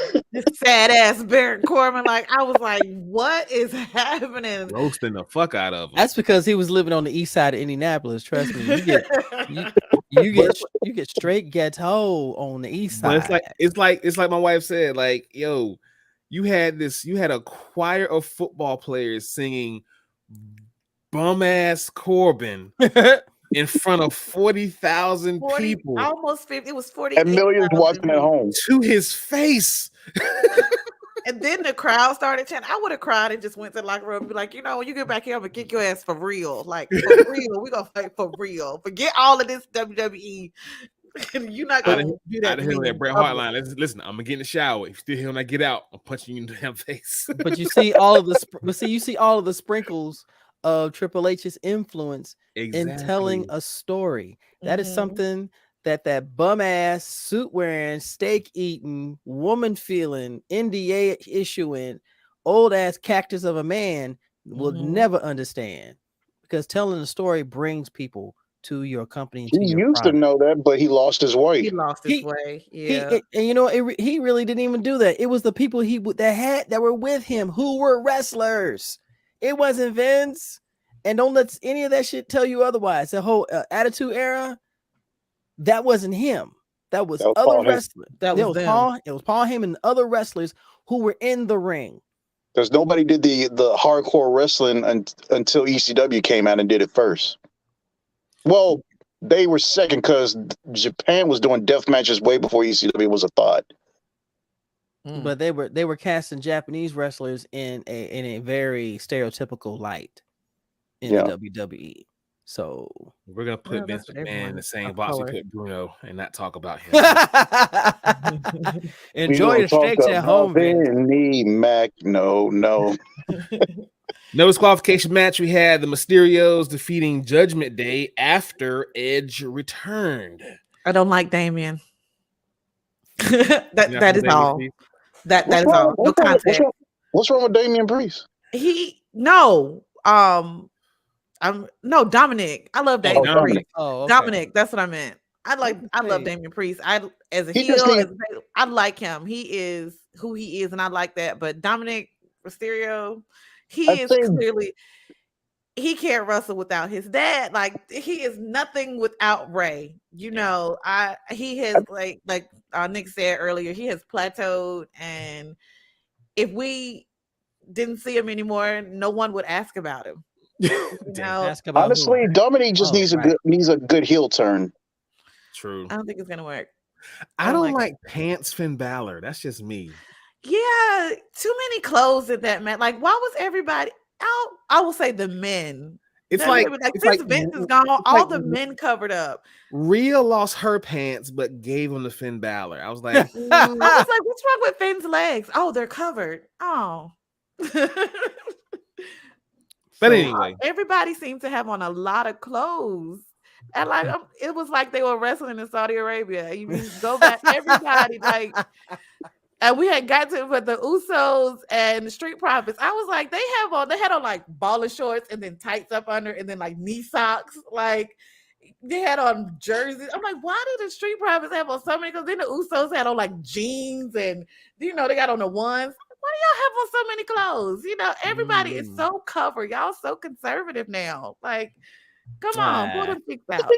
Sad ass Baron Corbin. Like, I was like, what is happening? Roasting the fuck out of him. That's because he was living on the east side of Indianapolis. Trust me, you get straight ghetto on the east side. But it's like my wife said, like, yo, you had a choir of football players singing bum ass Corbin in front of 40,000 people. Almost 50. It was 40. And millions watching at home. To his face. And then the crowd started chanting. I would have cried and just went to the locker room and be like, you know, when you get back here, I'm going to kick your ass for real. Like, for real. We're going to fight for real. Forget all of this WWE. You're not going to do that. Out of here, that Bret Hart line. Listen, I'm going to get in the shower. If you still here when I get out, I'm punching you in the damn face. But you see all of the sprinkles of Triple H's influence in telling a story. That is something that bum ass, suit wearing, steak eating, woman feeling, NDA issuing, old ass cactus of a man will never understand, because telling the story brings people to your company. He used to know that, but he lost his way. He lost his way. Yeah, and you know, he really didn't even do that. It was the people that were with him who were wrestlers. It wasn't Vince. And don't let any of that shit tell you otherwise. The whole Attitude Era, that wasn't him. That was other wrestlers. It was Paul Heyman and other wrestlers who were in the ring. Because nobody did the hardcore wrestling until ECW came out and did it first. Well, they were second because Japan was doing death matches way before ECW was a thought. But they were casting Japanese wrestlers in a very stereotypical light in the WWE. So we're gonna put Vince McMahon in the same box we put Bruno and not talk about him. Enjoy your steaks at home, Vince. Mac. No. No disqualification match. We had the Mysterios defeating Judgment Day after Edge returned. I don't like Damien. that is all. That is all. No context. What's wrong with Damian Priest? Dominic. I love Damian Priest. Oh, okay. Dominic, that's what I meant. I love Damian Priest. As a heel, I like him. He is who he is, and I like that. But Dominic Mysterio, clearly he can't wrestle without his dad. Like, he is nothing without Ray. You know, he has like Nick said earlier, he has plateaued, and if we didn't see him anymore, no one would ask about him. Honestly, Dominic just needs a good heel turn. True. I don't think it's gonna work. I don't like Pants Finn Balor. That's just me. Yeah, too many clothes in that match. Like, why was everybody out? I will say the men. It's since Vince is gone, all the men covered up. Rhea lost her pants, but gave them to Finn Balor. I was like, I was like, what's wrong with Finn's legs? Oh, they're covered. Oh. But anyway, everybody seemed to have on a lot of clothes. And like, it was like they were wrestling in Saudi Arabia. You go back, everybody and we had got to, but the Usos and the Street Profits, I was like, they had on like baller shorts and then tights up under and then like knee socks. Like, they had on jerseys. I'm like, why did the Street Profits have on so many? Because then the Usos had on like jeans and, you know, they got on the ones. Why do y'all have on so many clothes? You know, everybody is so covered. Y'all so conservative now. Like, come on, pull them things out.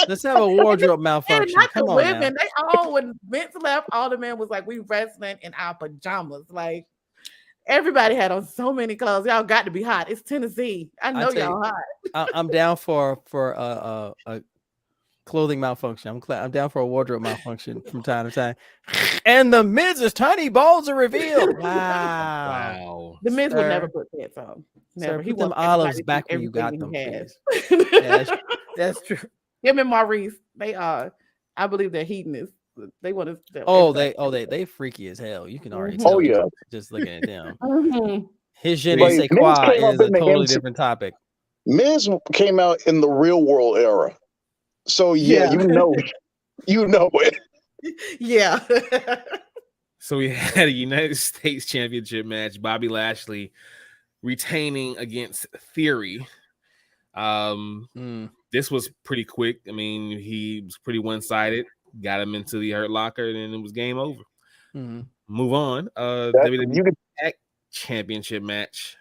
Let's have a wardrobe malfunction. Not Come the on, women. now. They all, when Vince left, all the men was like, we wrestling in our pajamas. Like, Everybody had on so many clothes. Y'all got to be hot. It's Tennessee. I know tell you, y'all hot. I'm down for a clothing malfunction. I'm down for a wardrobe malfunction from time to time. And the Miz's tiny balls are revealed. Wow. Wow. The Miz would never Sir. put pants on. Sir, Never. He put them wants everybody olives to back do where you got everything them, he has. please. Yeah, that's true. Him and Maurice, they are. I believe they're hedonists. They want to. Oh, they freaky as hell. You can already Mhm. tell Oh yeah. just looking at them. Mhm. His je ne Like, sais Miz quoi came up is a in the totally MC different topic. Miz came out in the real world era. So yeah, Yeah. you know it. Yeah. So we had a United States Championship match. Bobby Lashley retaining against Theory. This was pretty quick. I mean, he was pretty one-sided. Got him into the Hurt Locker, and then it was game over. Move on. WWE Tag Championship match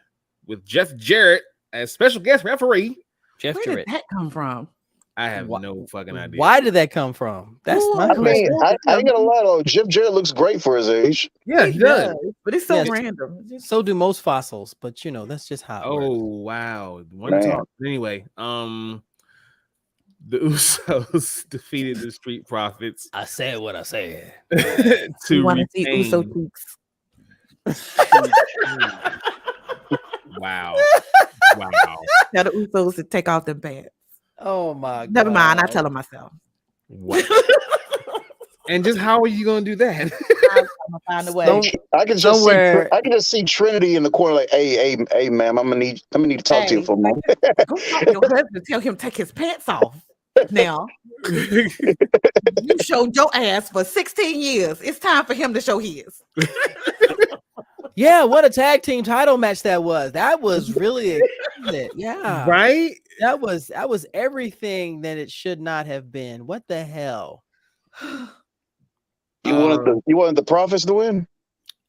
with Jeff Jarrett as special guest referee. Jeff Where Jarrett. did that come from? I have no fucking idea. Why did that come from? That's Ooh, my I mean, question. I ain't gonna lie though. Jeff Jarrett looks great for his age. Yeah, he does. But it's so Yes. random. It's just- So do most fossils, but you know that's just how. It works. Oh wow. One Man. talk. Anyway, the Usos defeated the Street Profits I said what I said. You to want to see Uso retain. cheeks? Wow. Wow. Tell the Usos to take off them pants. Oh my god. Never mind. I tell them myself. Wow. And just how are you gonna do that? I'm gonna find a way. I can just Somewhere- see, I can just see Trinity in the corner, like, hey, ma'am, I'm gonna need to talk to you Hey, for a moment. Go talk to your husband. Tell him to take his pants off. Now you showed your ass for 16 years. It's time for him to show his. Yeah, what a tag team title match that was. That was really exquisite. Yeah. Right? That was everything that it should not have been. What the hell? You wanted the Profits to win?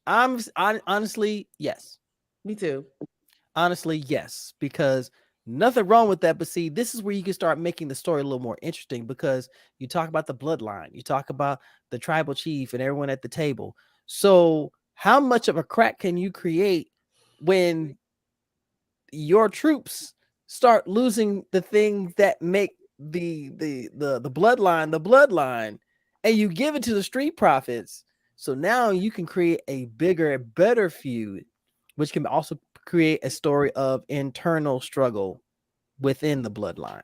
Honestly, yes. Me too. Honestly, yes, because nothing wrong with that. But see, this is where you can start making the story a little more interesting because you talk about the bloodline, you talk about the tribal chief and everyone at the table. So, how much of a crack can you create when your troops start losing the things that make the bloodline, and you give it to the Street Profits? So now you can create a bigger and better feud, which can also create a story of internal struggle within the bloodline.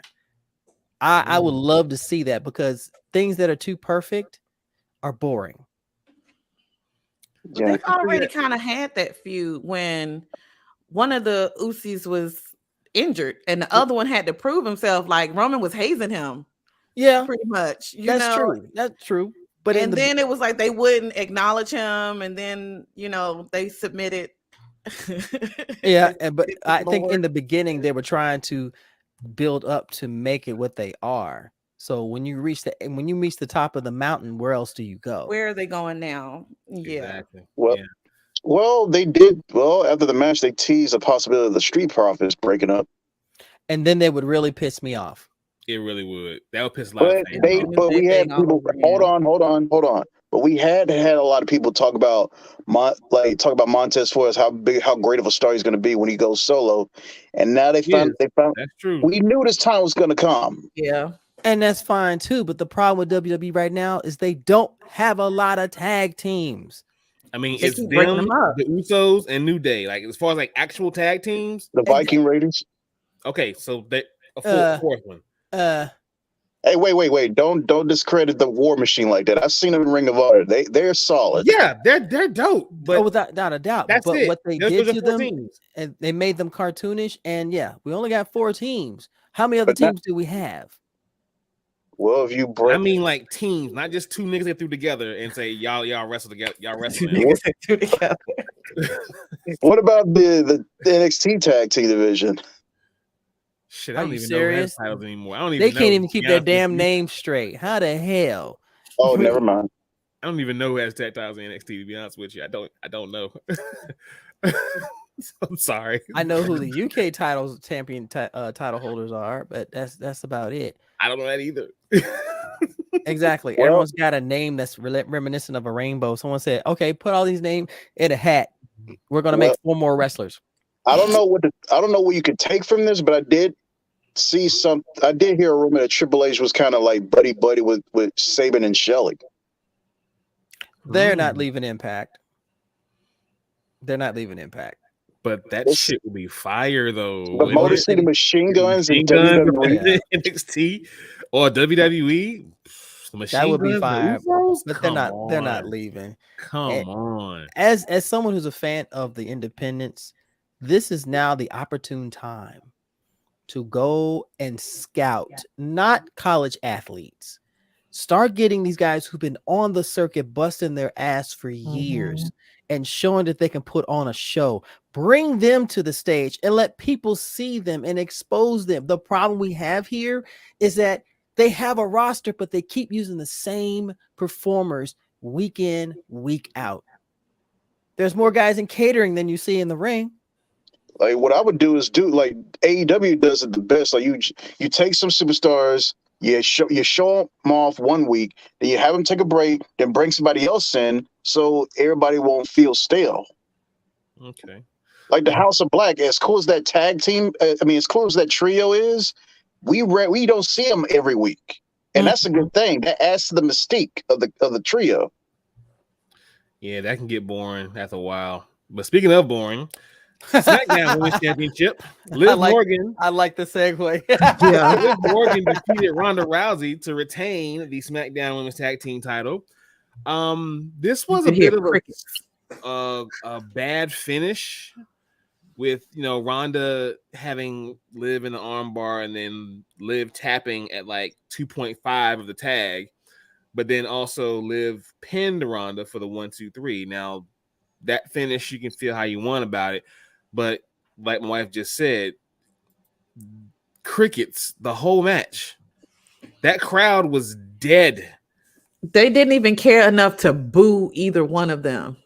I would love to see that because things that are too perfect are boring. But they've already kind of had that feud when one of the Usos was injured and the other one had to prove himself. Like Roman was hazing him. Yeah, pretty much. That's true. That's true. But then it was like they wouldn't acknowledge him, and then they submitted. Yeah, but I think in the beginning they were trying to build up to make it what they are. So when you reach the top of the mountain, where else do you go? Where are they going now? Yeah. Exactly. Well, they did. Well, after the match, they teased a possibility of the Street Profits breaking up, and then they would really piss me off. It really would. That would piss a lot of fans off. But we had people. Hold on. But we had a lot of people talk about Montez Ford, how great of a star he's going to be when he goes solo, and now they found that's true. We knew this time was going to come. Yeah. And that's fine too. But the problem with WWE right now is they don't have a lot of tag teams. I mean, it's them, the Usos, and New Day. Like as far as like actual tag teams, the Viking Raiders. Okay, so a fourth one. Hey, wait! Don't discredit the War Machine like that. I've seen them in Ring of Honor. They're solid. Yeah, they're dope. But without a doubt. That's it. What they did to them, and they made them cartoonish. And yeah, we only got 4 teams. How many other teams do we have? Well, if you break, I mean, like teams, not just 2 niggas that threw together and say y'all wrestle together. Y'all wrestle. What about the NXT tag team division? Shit, I don't even serious? know their titles anymore. I don't even. They can't even keep their damn name straight. How the hell? Oh, never mind. I don't even know who has tag titles in NXT. To be honest with you, I don't know. I'm sorry. I know who the UK title holders are, but that's about it. I don't know that either. Exactly. Everyone's got a name that's reminiscent of a rainbow. Someone said, "Okay, put all these names in a hat. We're gonna make 4 more wrestlers. I don't know what you could take from this, but I did hear a rumor that Triple H was kind of like buddy with Saban and Shelley. They're not leaving Impact. They're not leaving Impact. But that shit will be fire though. The Motor City Machine Guns and WWE, NXT or WWE. That would be fire. But Come they're not leaving. Come on. As someone who's a fan of the independents, this is now the opportune time to go and scout not college athletes. Start getting these guys who've been on the circuit busting their ass for years and showing that they can put on a show. Bring them to the stage and let people see them and expose them. The problem we have here is that they have a roster, but they keep using the same performers week in, week out. There's more guys in catering than you see in the ring. Like what I would do is do like AEW does it the best. Like you take some superstars, you show them off 1 week, then you have them take a break, then bring somebody else in so everybody won't feel stale. Okay. Like the House of Black, as cool as that tag team, as cool as that trio is, we don't see them every week, and that's a good thing. That adds to the mystique of the trio. Yeah, that can get boring after a while. But speaking of boring, SmackDown Women's Championship. Liv Morgan. I like the segue. Liv Morgan defeated Ronda Rousey to retain the SmackDown Women's Tag Team title. This was a bit of a bad finish, with Ronda having Liv in the armbar and then Liv tapping at like 2.5 of the tag, but then also Liv pinned Ronda for the 1, 2, 3. Now that finish, you can feel how you want about it, but like my wife just said, crickets the whole match. That crowd was dead. They didn't even care enough to boo either one of them.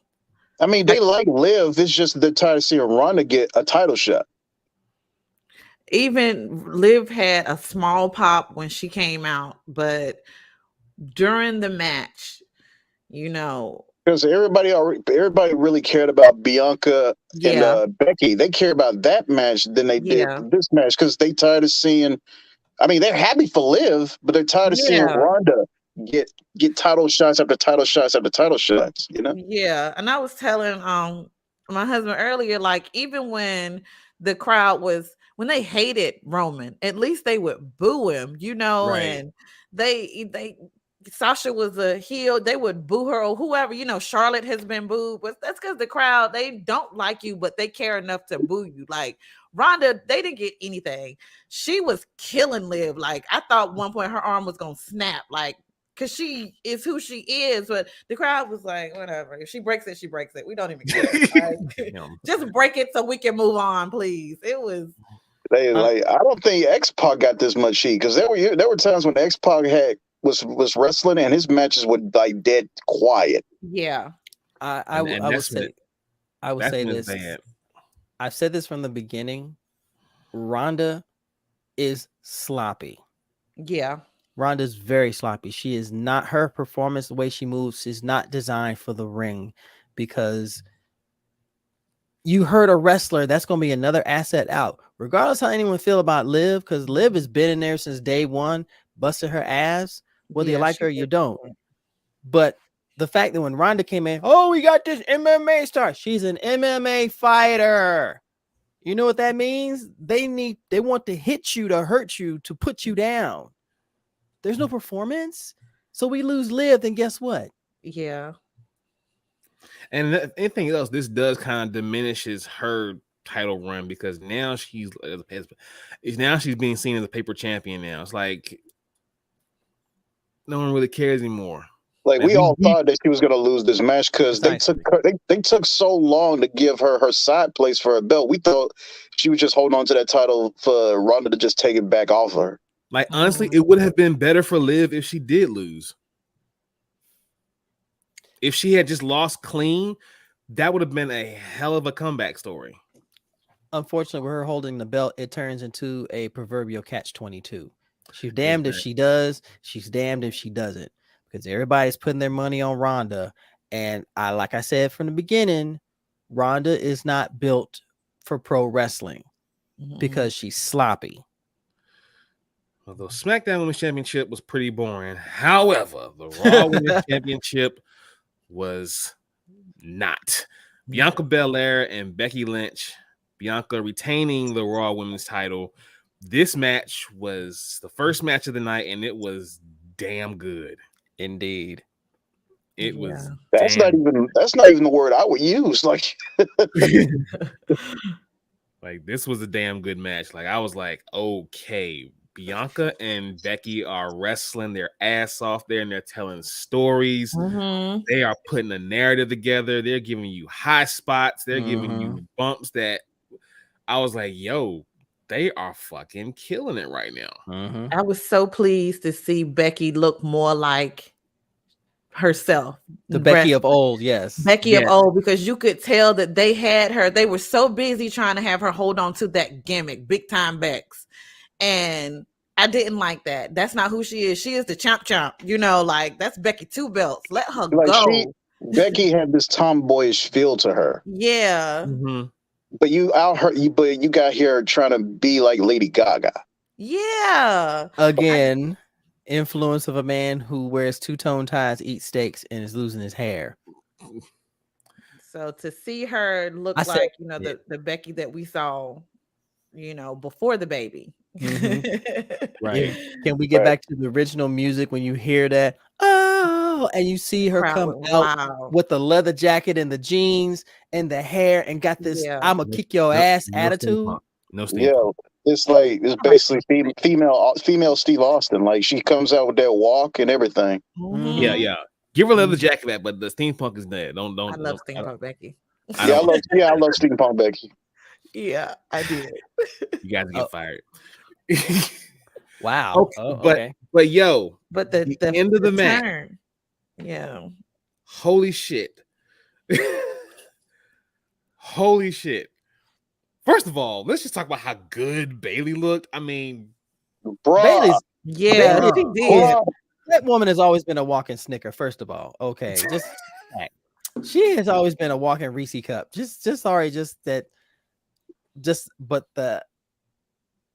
I mean, they like Liv. It's just they're tired of seeing Ronda get a title shot. Even Liv had a small pop when she came out, but during the match, because everybody really cared about Bianca and Becky. They care about that match than they did this match because they tired of seeing. I mean, they're happy for Liv, but they're tired of seeing Ronda get title shots after title shots after title shots. Yeah, and I was telling my husband earlier, like even when the crowd when they hated Roman, at least they would boo him, right. And they Sasha was a heel, they would boo her or whoever. Charlotte has been booed, but that's because the crowd, they don't like you, but they care enough to boo you. Like Ronda, they didn't get anything. She was killing Liv. Like I thought at one point her arm was gonna snap, like because she is who she is, but the crowd was like, whatever. If she breaks it, she breaks it. We don't even care. Like, just break it so we can move on, please. It was. I don't think X-Pac got this much heat because there were times when X-Pac was wrestling and his matches were like dead quiet. Yeah, I would say this. Bad. I've said this from the beginning. Ronda is sloppy. Yeah. Ronda's very sloppy. She is not, her performance, the way she moves is not designed for the ring, because you hurt a wrestler, that's going to be another asset out. Regardless how anyone feel about Liv, because Liv has been in there since day one, busted her ass, whether you like her or you don't. But the fact that when Ronda came in, we got this MMA star. She's an MMA fighter. You know what that means? They want to hit you, to hurt you, to put you down. There's no performance. So we lose Liv, then guess what? Yeah. And anything else, this does kind of diminishes her title run, because now she's being seen as a paper champion now. It's like no one really cares anymore. Like we all thought that she was going to lose this match because they took so long to give her side place for a belt. We thought she was just holding on to that title for Ronda to just take it back off her. Like honestly, it would have been better for Liv if she did lose. If she had just lost clean, that would have been a hell of a comeback story. Unfortunately, with her holding the belt, it turns into a proverbial catch-22. She's damned if she does. She's damned if she doesn't. Because everybody's putting their money on Ronda. And like I said from the beginning, Ronda is not built for pro wrestling because she's sloppy. Well, the SmackDown Women's Championship was pretty boring. However, the Raw Women's Championship was not. Bianca Belair and Becky Lynch. Bianca retaining the Raw Women's title. This match was the first match of the night, and it was damn good. Indeed. It was. That's not even the word I would use. Like, like this was a damn good match. Like I was like, okay, Bianca and Becky are wrestling their ass off there, and they're telling stories. They are putting a narrative together. They're giving you high spots. They're giving you bumps that I was like, yo, they are fucking killing it right now. I was so pleased to see Becky look more like herself. The Becky of old, yes. Becky of old, because you could tell that they had her. They were so busy trying to have her hold on to that gimmick, big time Bex. And I didn't like that. That's not who she is. She is the champ. You know, like that's Becky 2 belts. Let her go. Becky had this tomboyish feel to her. Yeah. But you got here trying to be like Lady Gaga. Yeah. Again, influence of a man who wears two-tone ties, eats steaks, and is losing his hair. So to see her look like, you know, the Becky that we saw, you know, before the baby. Right. Can we get back to the original music when you hear that? Oh, and you see her come out with the leather jacket and the jeans and the hair and got this I'm gonna kick your ass attitude. It's basically female Steve Austin. Like she comes out with that walk and everything. Yeah. Give her leather jacket back, but the steampunk is dead. Don't. I love steampunk Becky. I love steampunk Becky. Yeah, I did. You guys get fired. Wow. Okay. But yo, but the end of the match. Turn. Yeah. Holy shit. Holy shit. First of all, let's just talk about how good Bayley looked. I mean, Bayley's she did. That woman has always been a walking Snicker. First of all, okay, she has always been a walking Reese cup. But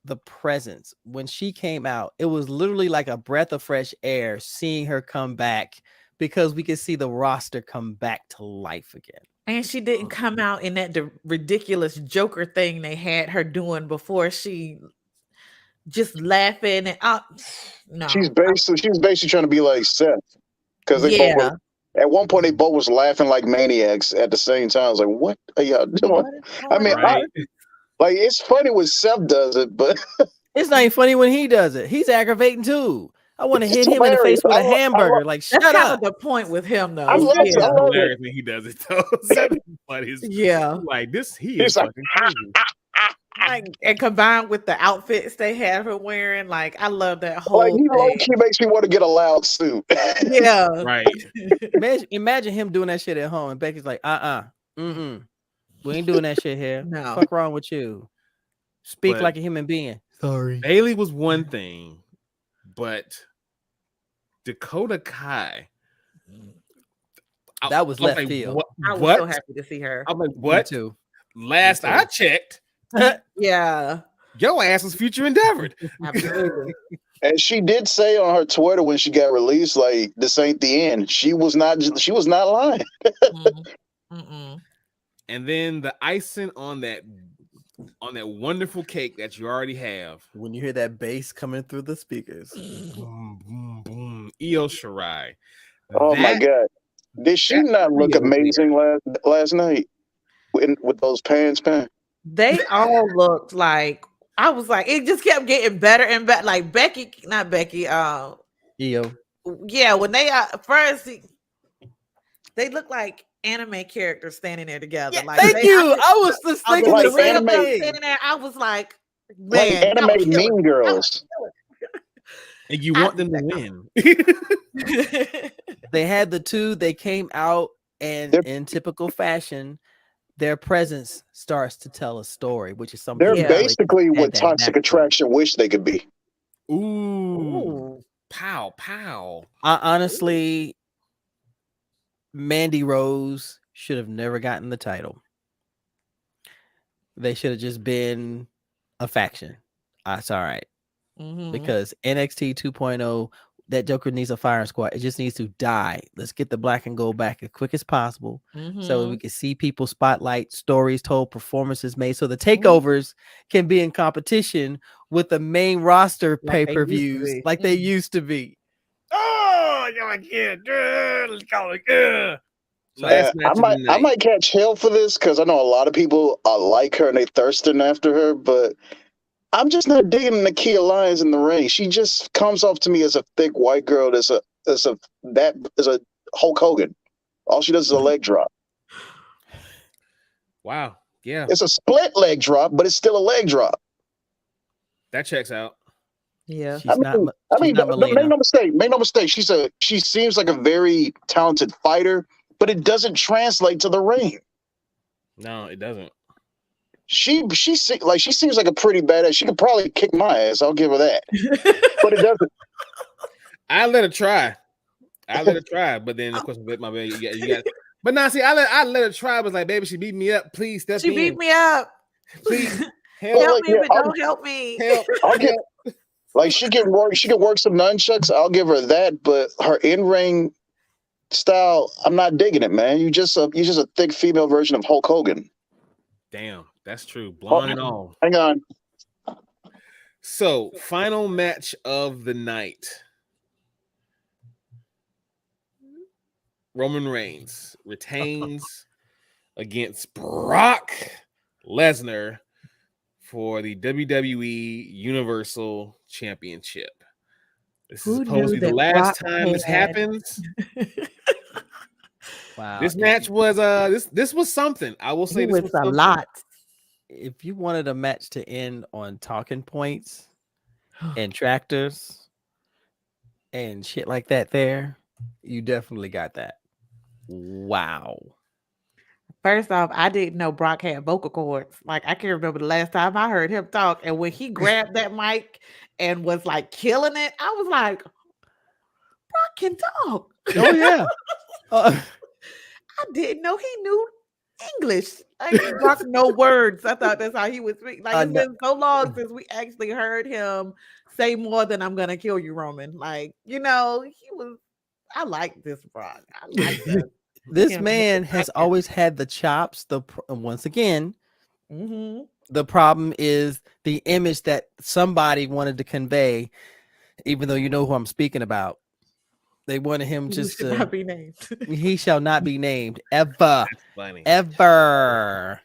the presence when she came out, it was literally like a breath of fresh air seeing her come back, because we could see the roster come back to life again. And she didn't come out in that ridiculous Joker thing they had her doing before. She just laughing and no. She was basically trying to be like Seth, because at one point they both was laughing like maniacs at the same time. I was like, what are y'all doing? I mean, like it's funny when Seth does it, but it's not even funny when he does it. He's aggravating too. I want to hit him in the face with a hamburger. Like, shut up. That's kind of the point with him, though. I love it when he does it, though. Like this, he is fucking crazy. And combined with the outfits they have her wearing, like I love that whole. Like he low-key makes me want to get a loud suit. Yeah, right. Imagine him doing that shit at home, and Becky's like, we ain't doing that shit here. No, fuck wrong with you. Speak like a human being. Sorry. Bayley was one thing, but Dakota Kai. That was left field. I was so happy to see her. I'm like, what? Me too. Last I checked, yeah, your ass was future endeavored. Absolutely. And she did say on her Twitter when she got released, like, this ain't the end. She was not lying. And then the icing on that wonderful cake that you already have. When you hear that bass coming through the speakers. Boom, boom, boom. Io Shirai. Oh my God. Did she not look amazing last night with those pants? They all looked like, I was like, it just kept getting better and better. Like not Becky. Io. Yeah, when they first, they look like anime characters standing there together. Yeah, like, thank you. I was just thinking like the same thing. Standing there, I was like, man, like anime Mean Girls. And you want them to win. They had the two. They came out, and in typical fashion, their presence starts to tell a story, which is something. They're basically what Toxic Attraction wish they could be. Ooh. Pow, pow. Honestly, Mandy Rose should have never gotten the title. they should have just been a faction. That's all right. Mhm. Because NXT 2.0, that Joker needs a firing squad. It just needs to die. Let's get the black and gold back as quick as possible so we Mhm. can see people spotlight, stories told, performances made, so the takeovers can be in competition with the main roster Like they used to pay-per-views be. like they used to be. Oh, you're like, yeah, let's go. So Last match of the I night. might catch hell for this because I know a lot of people like her and they thirsting after her, but I'm just not digging Nakia Lyons in the ring. She just comes off to me as a thick white girl that's a Hulk Hogan. All she does is a leg drop. Wow. Yeah, It's a split leg drop, but it's still a leg drop. that checks out. Yeah. she's not Make Melina. no mistake. Make no mistake. She seems like a very talented fighter, but it doesn't translate to the ring. No, it doesn't. She seems like a pretty badass. She could probably kick my ass. I'll give her that. But it doesn't. I let her try. But then of course, my baby, you got. But now, see, I let her try. But like, baby, she beat me up. Please step She in. beat me up. Please Well, Help like, me, yeah, but don't help me. help. I'll give. Like she can work some nunchucks. I'll give her that. But her in ring style, I'm not digging it, man. You're just a thick female version of Hulk Hogan. Damn, that's true. Blonde and all. Hang on. So, final match of the night. Roman Reigns retains against Brock Lesnar for the WWE Universal Championship. This is Who supposed to knew be the that last Brock time this had- happens. Wow. This match was this was something. I will say It this was was a something. lot. If you wanted a match to end on talking points and tractors and shit like that, there, you definitely got that. Wow. First off, I didn't know Brock had vocal cords. Like I can't remember the last time I heard him talk. And when he grabbed that mic and was like killing it, I was like, Brock can talk. Oh yeah. I didn't know he knew English. Like Brock no words. I thought that's how he would speak. Like it's No. been so long since we actually heard him say more than "I'm gonna kill you, Roman." Like he was. I like this Brock. I like that. This him man with the has second. always had the chops. Once again, Mm-hmm. the problem is the image that somebody wanted to convey, even though you know who I'm speaking about. They wanted him He just should to. not be named. He shall not be named ever, That's funny. ever.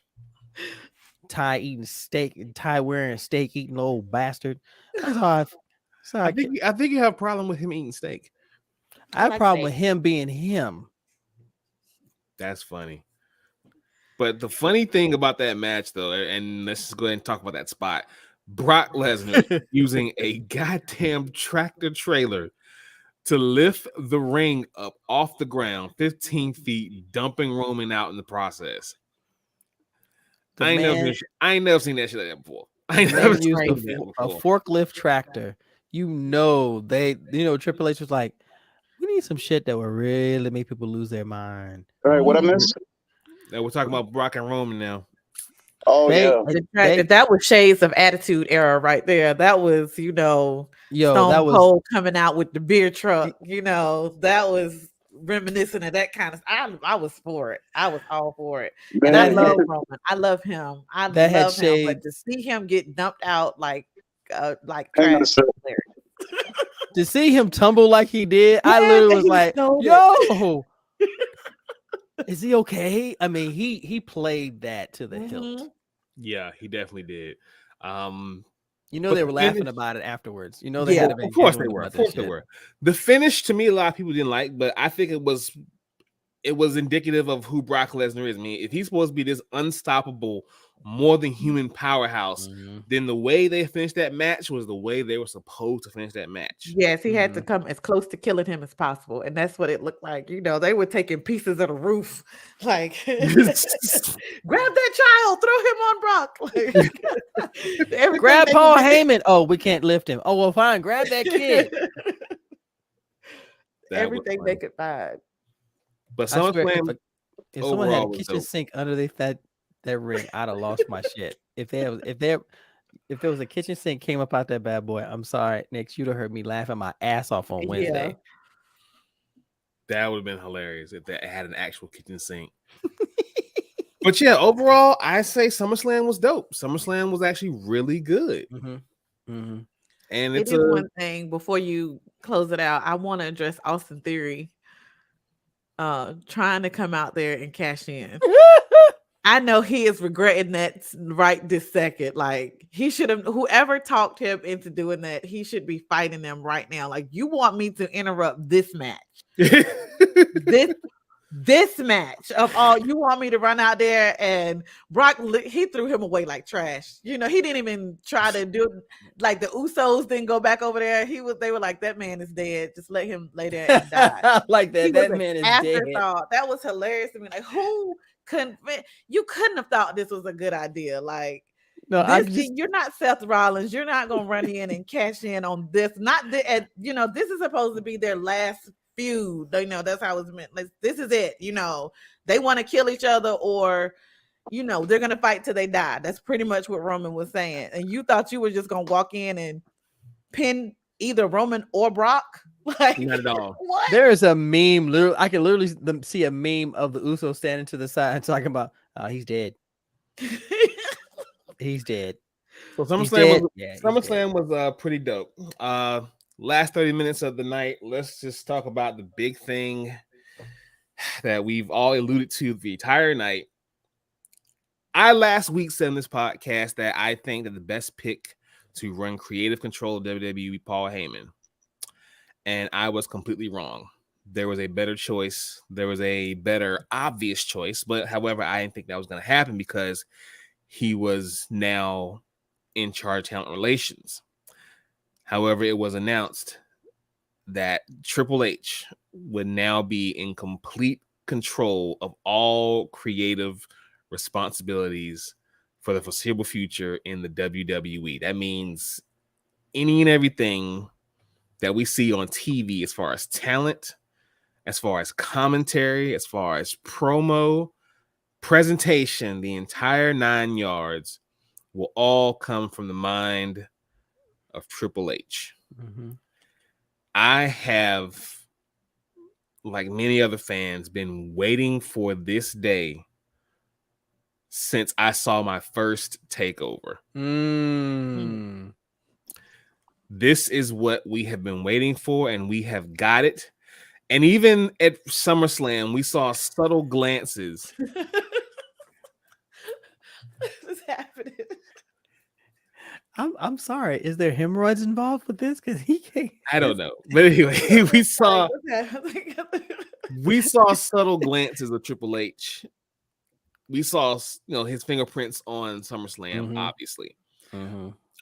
Ty eating steak, Ty wearing steak eating old bastard. That's how I think you have a problem with him eating steak. I have a like problem with steak. him being him. That's funny. But the funny thing about that match, though, and let's just go ahead and talk about that spot. Brock Lesnar using a goddamn tractor trailer to lift the ring up off the ground 15 feet, dumping Roman out in the process. The I ain't never seen that shit like that before. I ain't never man used seen that a before. forklift tractor. Triple H was like, we need some shit that will really make people lose their mind. All right, what I missed? Now we're talking about Brock and Roman now. Oh They- yeah. That was shades of Attitude Era right there. That was, Yo, Stone that was Cold coming out with the beer truck. That was reminiscent of that kind of. I was for it. I was all for it. And I That love had- Roman. I love him. I that had love him. But shade- to see him get dumped out like Hang on a trash, second. to see him tumble like he did. I Yeah, literally that was he like, sold it. yo. Is he okay? I mean, he played that to the hilt. Mhm. Yeah, he definitely did. You know But they were the laughing finish- about it afterwards. You know they Yeah, had to be Of course they genuine were. about Of that course they shit. were. The finish to me, a lot of people didn't like, but I think it was indicative of who Brock Lesnar is. I mean, if he's supposed to be this unstoppable, more than human powerhouse, Mhm. then the way they finished that match was the way they were supposed to finich that match. Yes, he had to Mhm. come as close to killing him as possible, and that's what it looked like. They were taking pieces of the roof, like grab that child, throw him on Brock. Like, everything Grab they Paul could do. Heyman. Oh, we can't lift him. Oh, well, fine. Grab that kid. That was Everything funny. they could find. But I swear, SummerSlam if someone had overall a was kitchen dope. sink underneath that that ring, I'd have lost my shit. If there was a kitchen sink came up out that bad boy, I'm sorry, Nick, you'd have heard me laughing my ass off on Wednesday. That would have been hilarious if that had an actual kitchen sink. But yeah, overall, I say SummerSlam was dope. SummerSlam was actually really good. And It it's is one thing before you close it out. I want to address Austin Theory trying to come out there and cash in. I know he is regretting that right this second. Like, he should have, whoever talked him into doing that, he should be fighting them right now. Like, you want me to interrupt this match? this match of all, you want me to run out there and Brock, he threw him away like trash. You know, he didn't even try to do, like, the Usos didn't go back over there. They were like, that man is dead. Just let him lay there and die. Like that man is dead. That was hilarious to me. Like, you couldn't have thought this was a good idea. Like, no, you're not Seth Rollins. You're not gonna run in and cash in on this. You know, this is supposed to be their last feud. You know, that's how it's meant. Like, this is it. You know, they want to kill each other, or, you know, they're gonna fight till they die. That's pretty much what Roman was saying. And you thought you were just gonna walk in and pin either Roman or Brock? Like, not at all. What? There is a meme. Literally, I can literally see a meme of the Usos standing to the side and talking about, he's dead. He's dead. So SummerSlam was pretty dope. Last 30 minutes of the night, let's just talk about the big thing that we've all alluded to the entire night. I last week said in this podcast that I think that the best pick to run creative control of WWE, Paul Heyman. And I was completely wrong. There was a better choice. There was a better obvious choice. But however, I didn't think that was going to happen because he was now in charge of talent relations. However, it was announced that Triple H would now be in complete control of all creative responsibilities for the foreseeable future in the WWE. That means any and everything that we see on TV as far as talent, as far as commentary, as far as promo, presentation, the entire 9 yards will all come from the mind of Triple H. I have, like many other fans, been waiting for this day since I saw my first takeover. This is what we have been waiting for, and we have got it. And even at SummerSlam, we saw subtle glances. What's happening? I'm sorry. Is there hemorrhoids involved with this? Because he can't. I don't know. But anyway, we saw subtle glances of Triple H. We saw, his fingerprints on SummerSlam, obviously.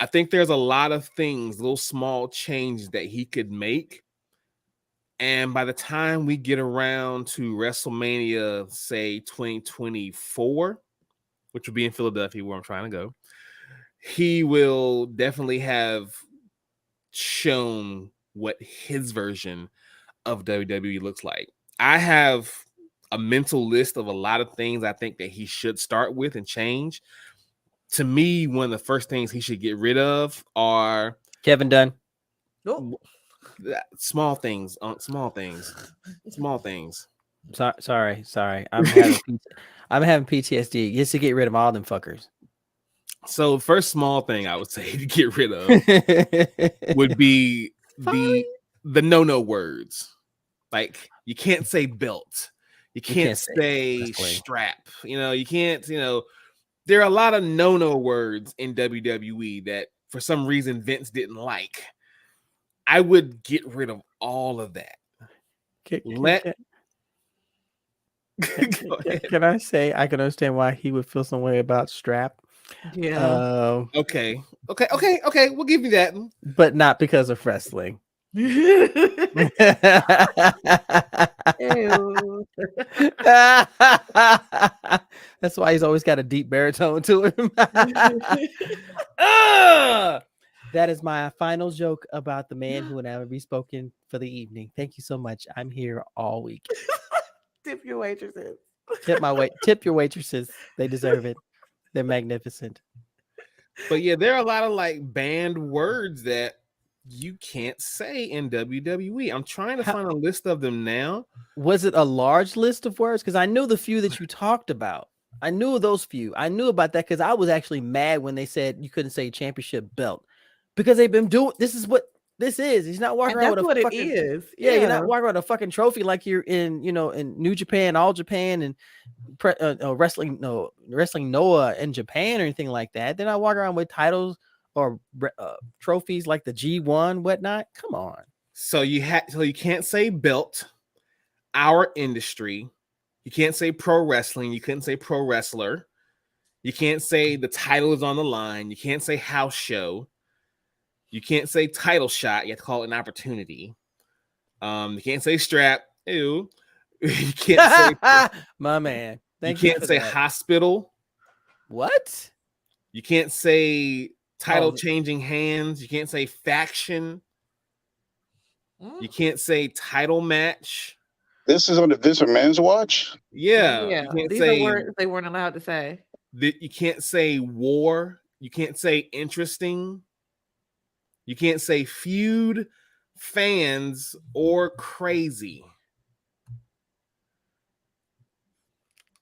I think there's a lot of things, little small changes that he could make. And by the time we get around to WrestleMania, say 2024, which will be in Philadelphia, where I'm trying to go, he will definitely have shown what his version of WWE looks like. I have a mental list of a lot of things I think that he should start with and change. To me, one of the first things he should get rid of are Kevin Dunn. Small things. Sorry. I'm having PTSD. Just to get rid of all them fuckers. So first small thing I would say to get rid of would be the no words. Like, you can't say belt. You can't say strap. You can't, there are a lot of no words in WWE that for some reason Vince didn't like. I would get rid of all of that. Can I say I can understand why he would feel some way about strap? Yeah. Okay. We'll give you that, but not because of wrestling. That's why he's always got a deep baritone to him. That is my final joke about the man who would never be spoken for the evening. Thank you so much. I'm here all week. Tip your waitresses. Tip your waitresses. They deserve it. They're magnificent. But yeah, there are a lot of like banned words that you can't say in WWE. I'm trying to find a list of them now. Was it a large list of words? Because I knew the few that you talked about. I knew those few. I knew about that because I was actually mad when they said you couldn't say championship belt because they've been doing. This is what this is. He's not walking And around that's with a what fucking. it is. Yeah, you're not walking around with a fucking trophy like you're in, in New Japan, All Japan, and wrestling Noah in Japan or anything like that. They're not walking around with titles or trophies like the G1, whatnot. Come on. So you can't say belt, our industry. You can't say pro wrestling. You couldn't say pro wrestler. You can't say the title is on the line. You can't say house show. You can't say title shot. You have to call it an opportunity. You can't say strap. Ew. You can't say my man. You can't say hospital. What? You can't say title changing hands. You can't say faction. You can't say title match. This is on the Vince McMahon's watch. Yeah. Yeah. You can't These say are words they weren't allowed to say. you can't say war. You can't say interesting. You can't say feud, fans, or crazy.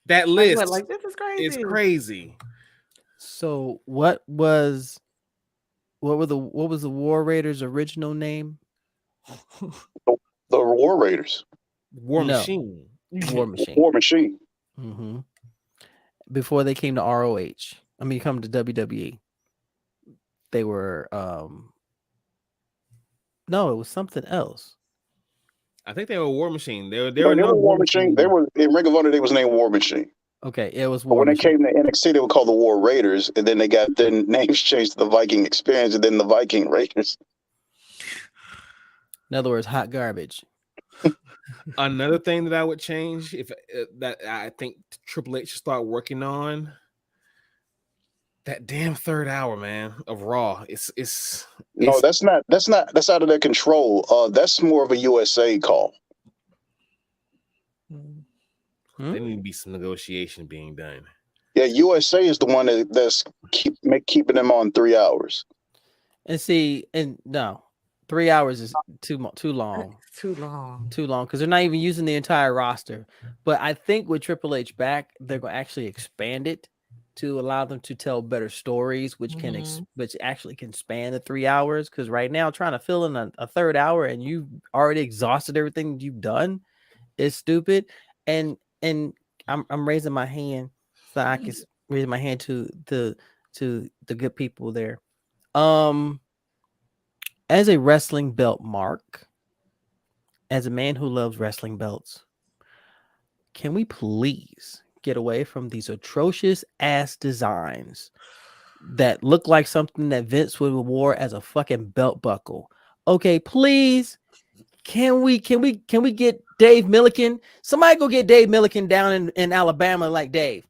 That list This is crazy. is crazy. So what was the War Raiders' original name? The War Raiders. War Machine. War Machine. War Machine. Mm-hmm. Before they came to ROH, come to WWE, they were no, it was something else. I think they were War Machine. They were no War Machine. They were in Ring of Honor. They was named War Machine. Okay, it was War. War When Machine. they came to NXT, they were called the War Raiders, and then they got their names changed to the Viking Experience, and then the Viking Raiders. In other words, hot garbage. Another thing that I would change, if that I think Triple H should start working on, that damn third hour, man, of Raw. It's that's out of their control. That's more of a USA call. There need to be some negotiation being done. Yeah, USA is the one that's keeping them on 3 hours. And see, no, 3 hours is too long. Too long because they're not even using the entire roster. But I think with Triple H back, they're going to actually expand it to allow them to tell better stories, which which actually can span the 3 hours. Because right now, trying to fill in a third hour and you've already exhausted everything you've done is stupid. And I'm raising my hand so I can raise my hand to the good people there. As a wrestling belt mark, as a man who loves wrestling belts, can we please get away from these atrocious ass designs that look like something that Vince would have wore as a fucking belt buckle? Okay, please. Can we get Dave Milliken? Somebody go get Dave Milliken down in Alabama like Dave.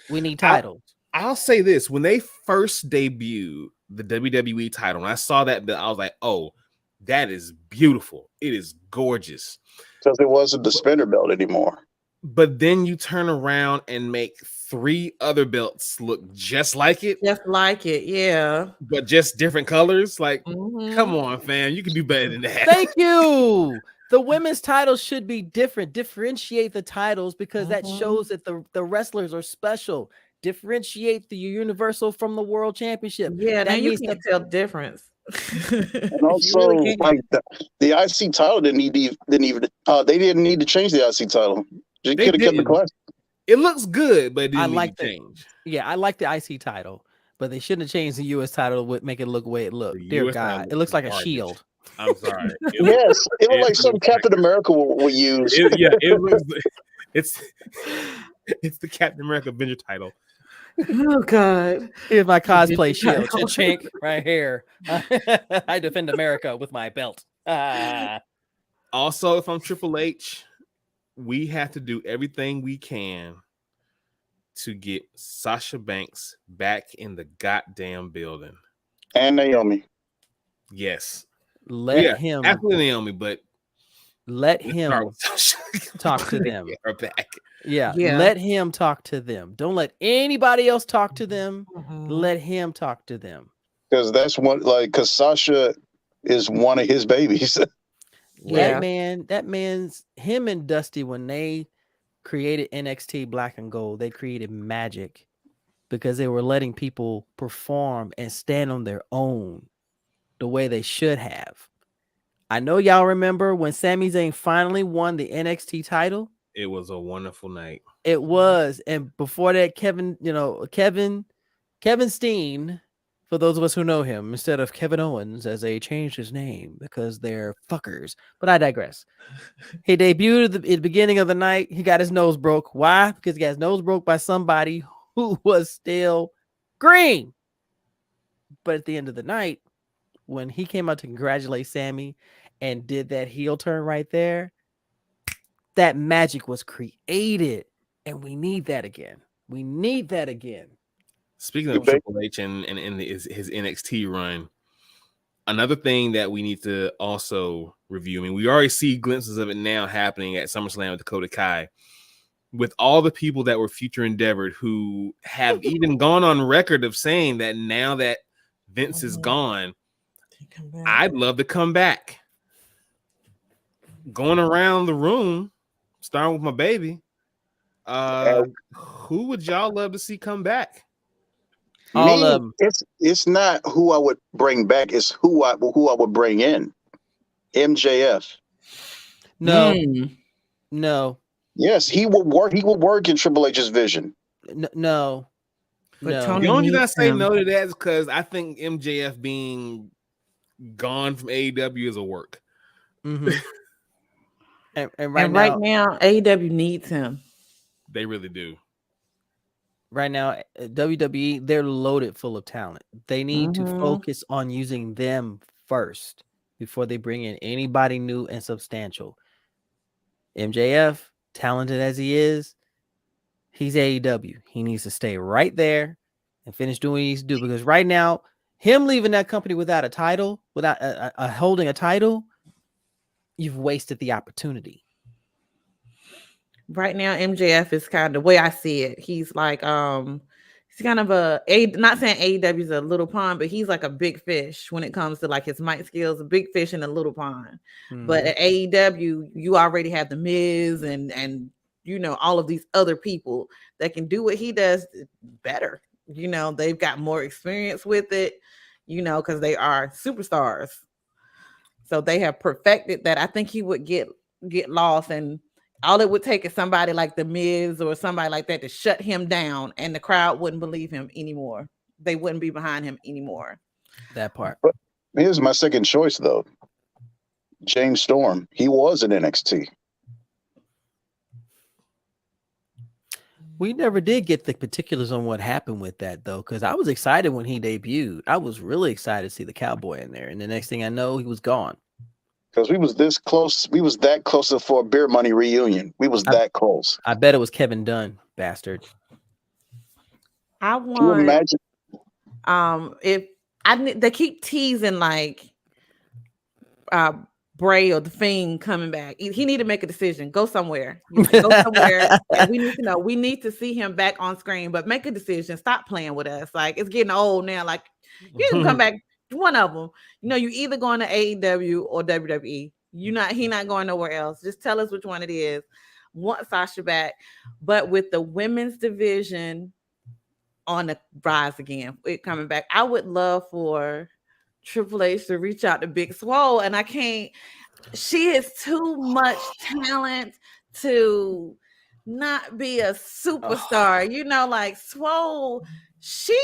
We need titles. I'll say this. When they first debuted the WWE title, and I saw that, I was like, oh, that is beautiful. It is gorgeous. Because it wasn't the spinner belt anymore. But then you turn around and make 3 other belts look just like it. Just like it, yeah. But just different colors. Like, come on, fam. You can do better than that. Thank you. The women's titles should be different. Differentiate the titles because that shows that the wrestlers are special. Differentiate the Universal from the World Championship. Yeah, that now you can't tell difference. And also, like the IC title they didn't need to change the IC title. They could have kept the class. It looks good, but it didn't need to change. Yeah, I like the IC title, but they shouldn't have changed the US title to make it look the way it looked. Dear God, it looks like a shield. I'm sorry. Yes, it looked like something Captain America will use. It's the Captain America Avenger title. Oh God! Here's my cosplay shield, cha-chink, right here. I defend America with my belt. Also, if I'm Triple H, we have to do everything we can to get Sasha Banks back in the goddamn building. And Naomi. Yes. Let him. Absolutely Naomi, but Let Let's start him with Sasha. talk to them. Get her back. Yeah, Yeah. let him talk to them. Don't let anybody else talk to them. Mhm. Let him talk to them. Because that's one, like, because Sasha is one of his babies. Yeah. That man's him and Dusty, when they created NXT Black and Gold, they created magic because they were letting people perform and stand on their own the way they should have. I know y'all remember when Sami Zayn finally won the NXT title. It was a wonderful night. It was, and before that, Kevin Steen, for those of us who know him, instead of Kevin Owens, as they changed his name because they're fuckers. But I digress. He debuted at the beginning of the night. He got his nose broke. Why? Because he got his nose broke by somebody who was still green. But at the end of the night, when he came out to congratulate Sammy and did that heel turn right there, that magic was created. And we need that again. We need that again. Speaking of Triple H and his NXT run, another thing that we need to also review. I mean, we already see glimpses of it now happening at SummerSlam with Dakota Kai. With all the people that were future endeavored who have even gone on record of saying that now that Vince is gone, I'd love to come back. Going around the room, starting with my baby. Who would y'all love to see come back? All Me, of them. it's not who I would bring back, it's who I would bring in. MJF. No, Mm. no, Yes, he would work in Triple H's vision. no. But No. Tony The only reason I needs say him. no to that is because I think MJF being gone from AEW is a work. Mhm. And And right now, AEW needs him. They really do. right now, WWE, they're loaded full of talent. They need to Mhm. focus on using them first before they bring in anybody new and substantial. MJF, talented as he is, he's AEW. He needs to stay right there and finish doing what he needs to do, because right now, him leaving that company without a title, without holding a title, you've wasted the opportunity. Right now, MJF is kind of the way I see it. He's like, he's kind of not saying AEW is a little pond, but he's like a big fish when it comes to like his mic skills, a big fish in a little pond. But at AEW, you already have the Miz and you know all of these other people that can do what he does better. You know, they've got more experience with it, you know, because they are superstars. So they have perfected that. I think he would get lost, and all it would take is somebody like the Miz or somebody like that to shut him down, and the crowd wouldn't believe him anymore. They wouldn't be behind him anymore. That part. Here's my second choice, though. James Storm. He was in NXT. We never did get the particulars on what happened with that, though, because I was excited when he debuted. I was really excited to see the Cowboy in there, and the next thing I know, he was gone. Because we was this close. We was that close for a Beer Money reunion. We was that close. I bet it was Kevin Dunn, bastard. I Can you want imagine? if they keep teasing like Bray or the Fiend coming back. He need to make a decision. Go somewhere. Go somewhere. And we need to know. We need to see him back on screen. But make a decision. Stop playing with us. Like it's getting old now. Like you can come back. One of them. You know, you either going to AEW or WWE. He not going nowhere else. Just tell us which one it is. Want Sasha back, but with the women's division on the rise again, it coming back. I would love for Triple H to reach out to Big Swole, and I can't. She is too much talent to not be a superstar. You know, like Swole. She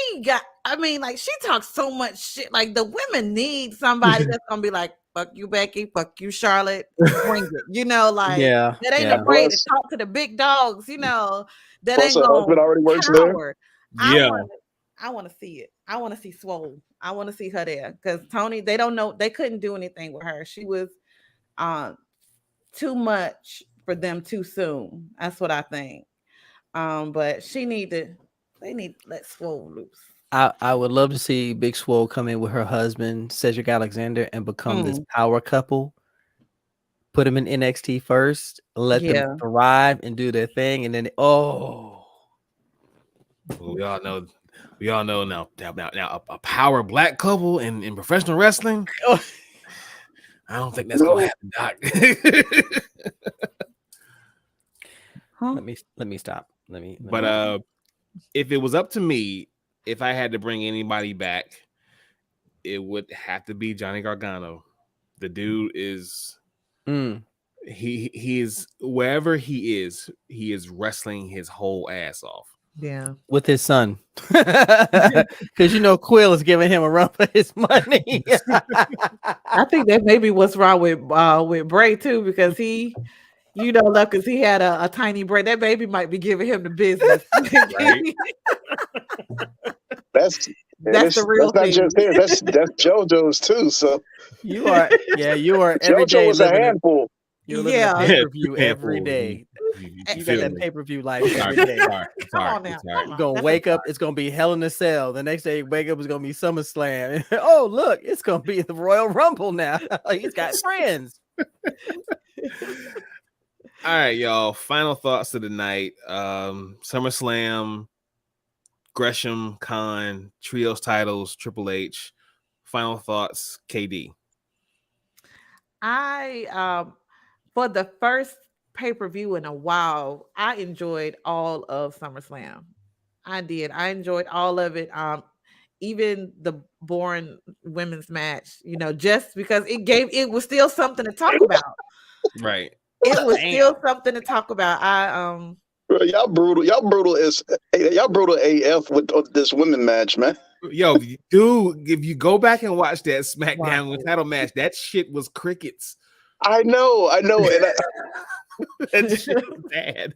talks so much shit. Like the women need somebody that's gonna be like, fuck you, Becky, fuck you, Charlotte, bring it. You know, like that ain't afraid to talk to the big dogs, you know, that ain't gonna already works cower. Yeah. I want to see it. I want to see Swole. I want to see her there because Tony, they don't know, they couldn't do anything with her. She was too much for them too soon. That's what I think. But they need to let Swole loose. I would love to see Big Swole come in with her husband, Cedric Alexander, and become this power couple. Put them in NXT first, let Yeah. them thrive and do their thing, and then Well, we all know now a power black couple in professional wrestling. I don't think that's gonna happen, Doc. let me stop. But if it was up to me, if I had to bring anybody back, it would have to be Johnny Gargano. The dude is he is wherever he is wrestling his whole ass off. Yeah. with his son, because Quill is giving him a run for his money. I think that maybe what's wrong with Bray too, because he, because he had a tiny Bray. That baby might be giving him the business. Right? That's the real that's thing. not just him. That's JoJo's too. So you are every JoJo day was a living handful. You're living a pay-per-view every Handful. day. You got that pay-per-view life Sorry, every day. sorry. Come on now. You're gonna wake up, it's gonna be Hell in a Cell. The next day, wake up, it's gonna be SummerSlam. Oh, look, it's gonna be the Royal Rumble now. He's got friends. All right, y'all. Final thoughts of the night. SummerSlam, Gresham, Khan, Trios titles, Triple H. Final thoughts, KD. I for the first pay-per-view in a while, I enjoyed all of SummerSlam. I did. I enjoyed all of it. Even the boring women's match, just because it was still something to talk about. Right. It was still something to talk about. Bro, y'all brutal AF with this women match, man. Yo, dude, if you go back and watch that SmackDown title match, that shit was crickets. I know, and That shit was bad.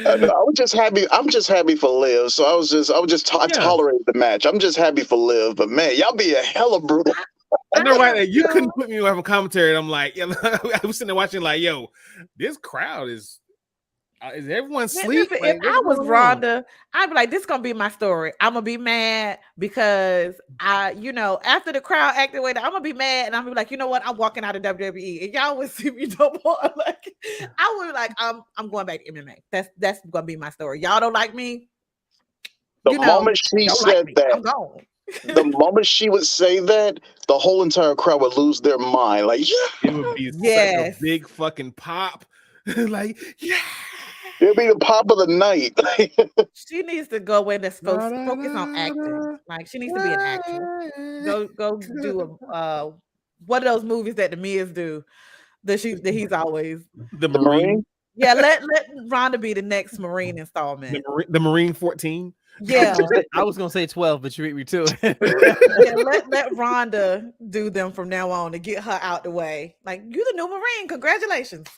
I was just happy. I'm just happy for Liv. So I tolerated the match. I'm just happy for Liv. But man, y'all be a hella brutal. I know, right? You couldn't put me on commentary. And I'm like, I was sitting there watching, like, yo, this crowd is everyone asleep? If I was Rhonda, I'd be like, this is gonna be my story. I'm gonna be mad because after the crowd acted away, I'm gonna be mad and I'm gonna be like, you know what? I'm walking out of WWE. And y'all would see me no more. Like, I would be like, I'm going back to MMA. That's gonna be my story. Y'all don't like me. The moment she said that, I'm gone. The moment she would say that, the whole entire crowd would lose their mind. Like, yeah. It would be such a big fucking pop. Like, yeah. It'll be the pop of the night. She needs to go in and focus on acting. Like, she needs to be an actress. Go do one of those movies that the Miz do. That he's always the Marine. Yeah, let Rhonda be the next Marine installment. The Marine 14. Yeah, I was gonna say 12, but you beat me to it. Yeah, let Rhonda do them from now on to get her out the way. Like, you the new Marine, congratulations.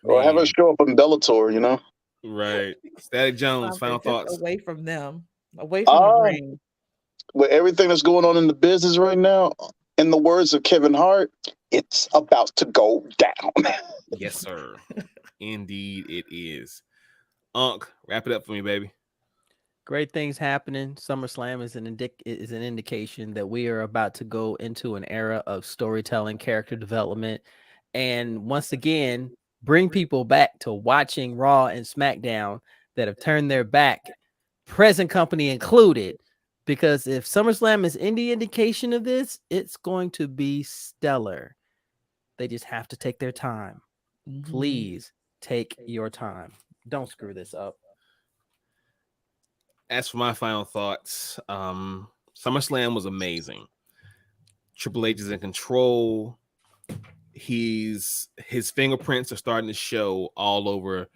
Or have her show up in Bellator, Right. Static Jones, final thoughts. Away from them, away from the Marine. With everything that's going on in the business right now, in the words of Kevin Hart, it's about to go down. Yes, sir. Indeed, it is. Unc, wrap it up for me, baby. Great things happening. SummerSlam is an indication that we are about to go into an era of storytelling, character development, and once again, bring people back to watching Raw and SmackDown that have turned their back, present company included, because if SummerSlam is any indication of this, it's going to be stellar. They just have to take their time. Mm-hmm. Please take your time. Don't screw this up. As for my final thoughts, SummerSlam was amazing. Triple H is in control. His fingerprints are starting to show all over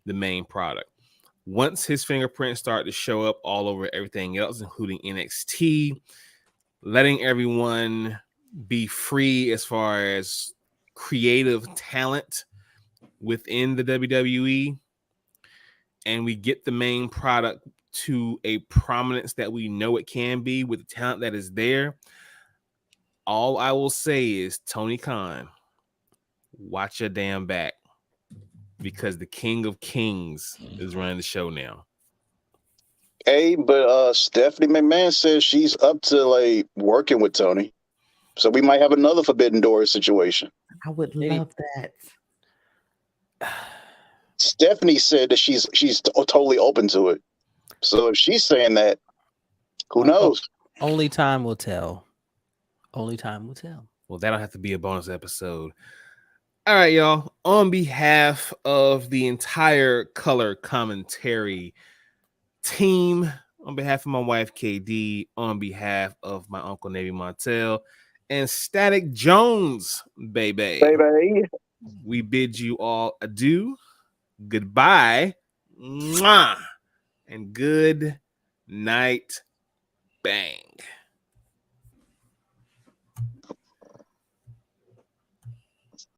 the main product. Once his fingerprints start to show up all over everything else, including NXT, letting everyone be free as far as creative talent within the WWE, and we get the main product to a prominence that we know it can be with the talent that is there. All I will say is, Tony Khan, watch your damn back, because the King of Kings is running the show now. Hey, but Stephanie McMahon says she's up to like working with Tony. So we might have another Forbidden Door situation. I would Maybe. love that. Stephanie said that she's totally open to it. So if she's saying that, who knows? Only time will tell. Only time will tell. Well, that'll have to be a bonus episode. All right, y'all. On behalf of the entire Color Commentary team, on behalf of my wife KD, on behalf of my uncle Navy Montel, and Static Jones, baby, we bid you all adieu, goodbye, mwah, and good night, bang.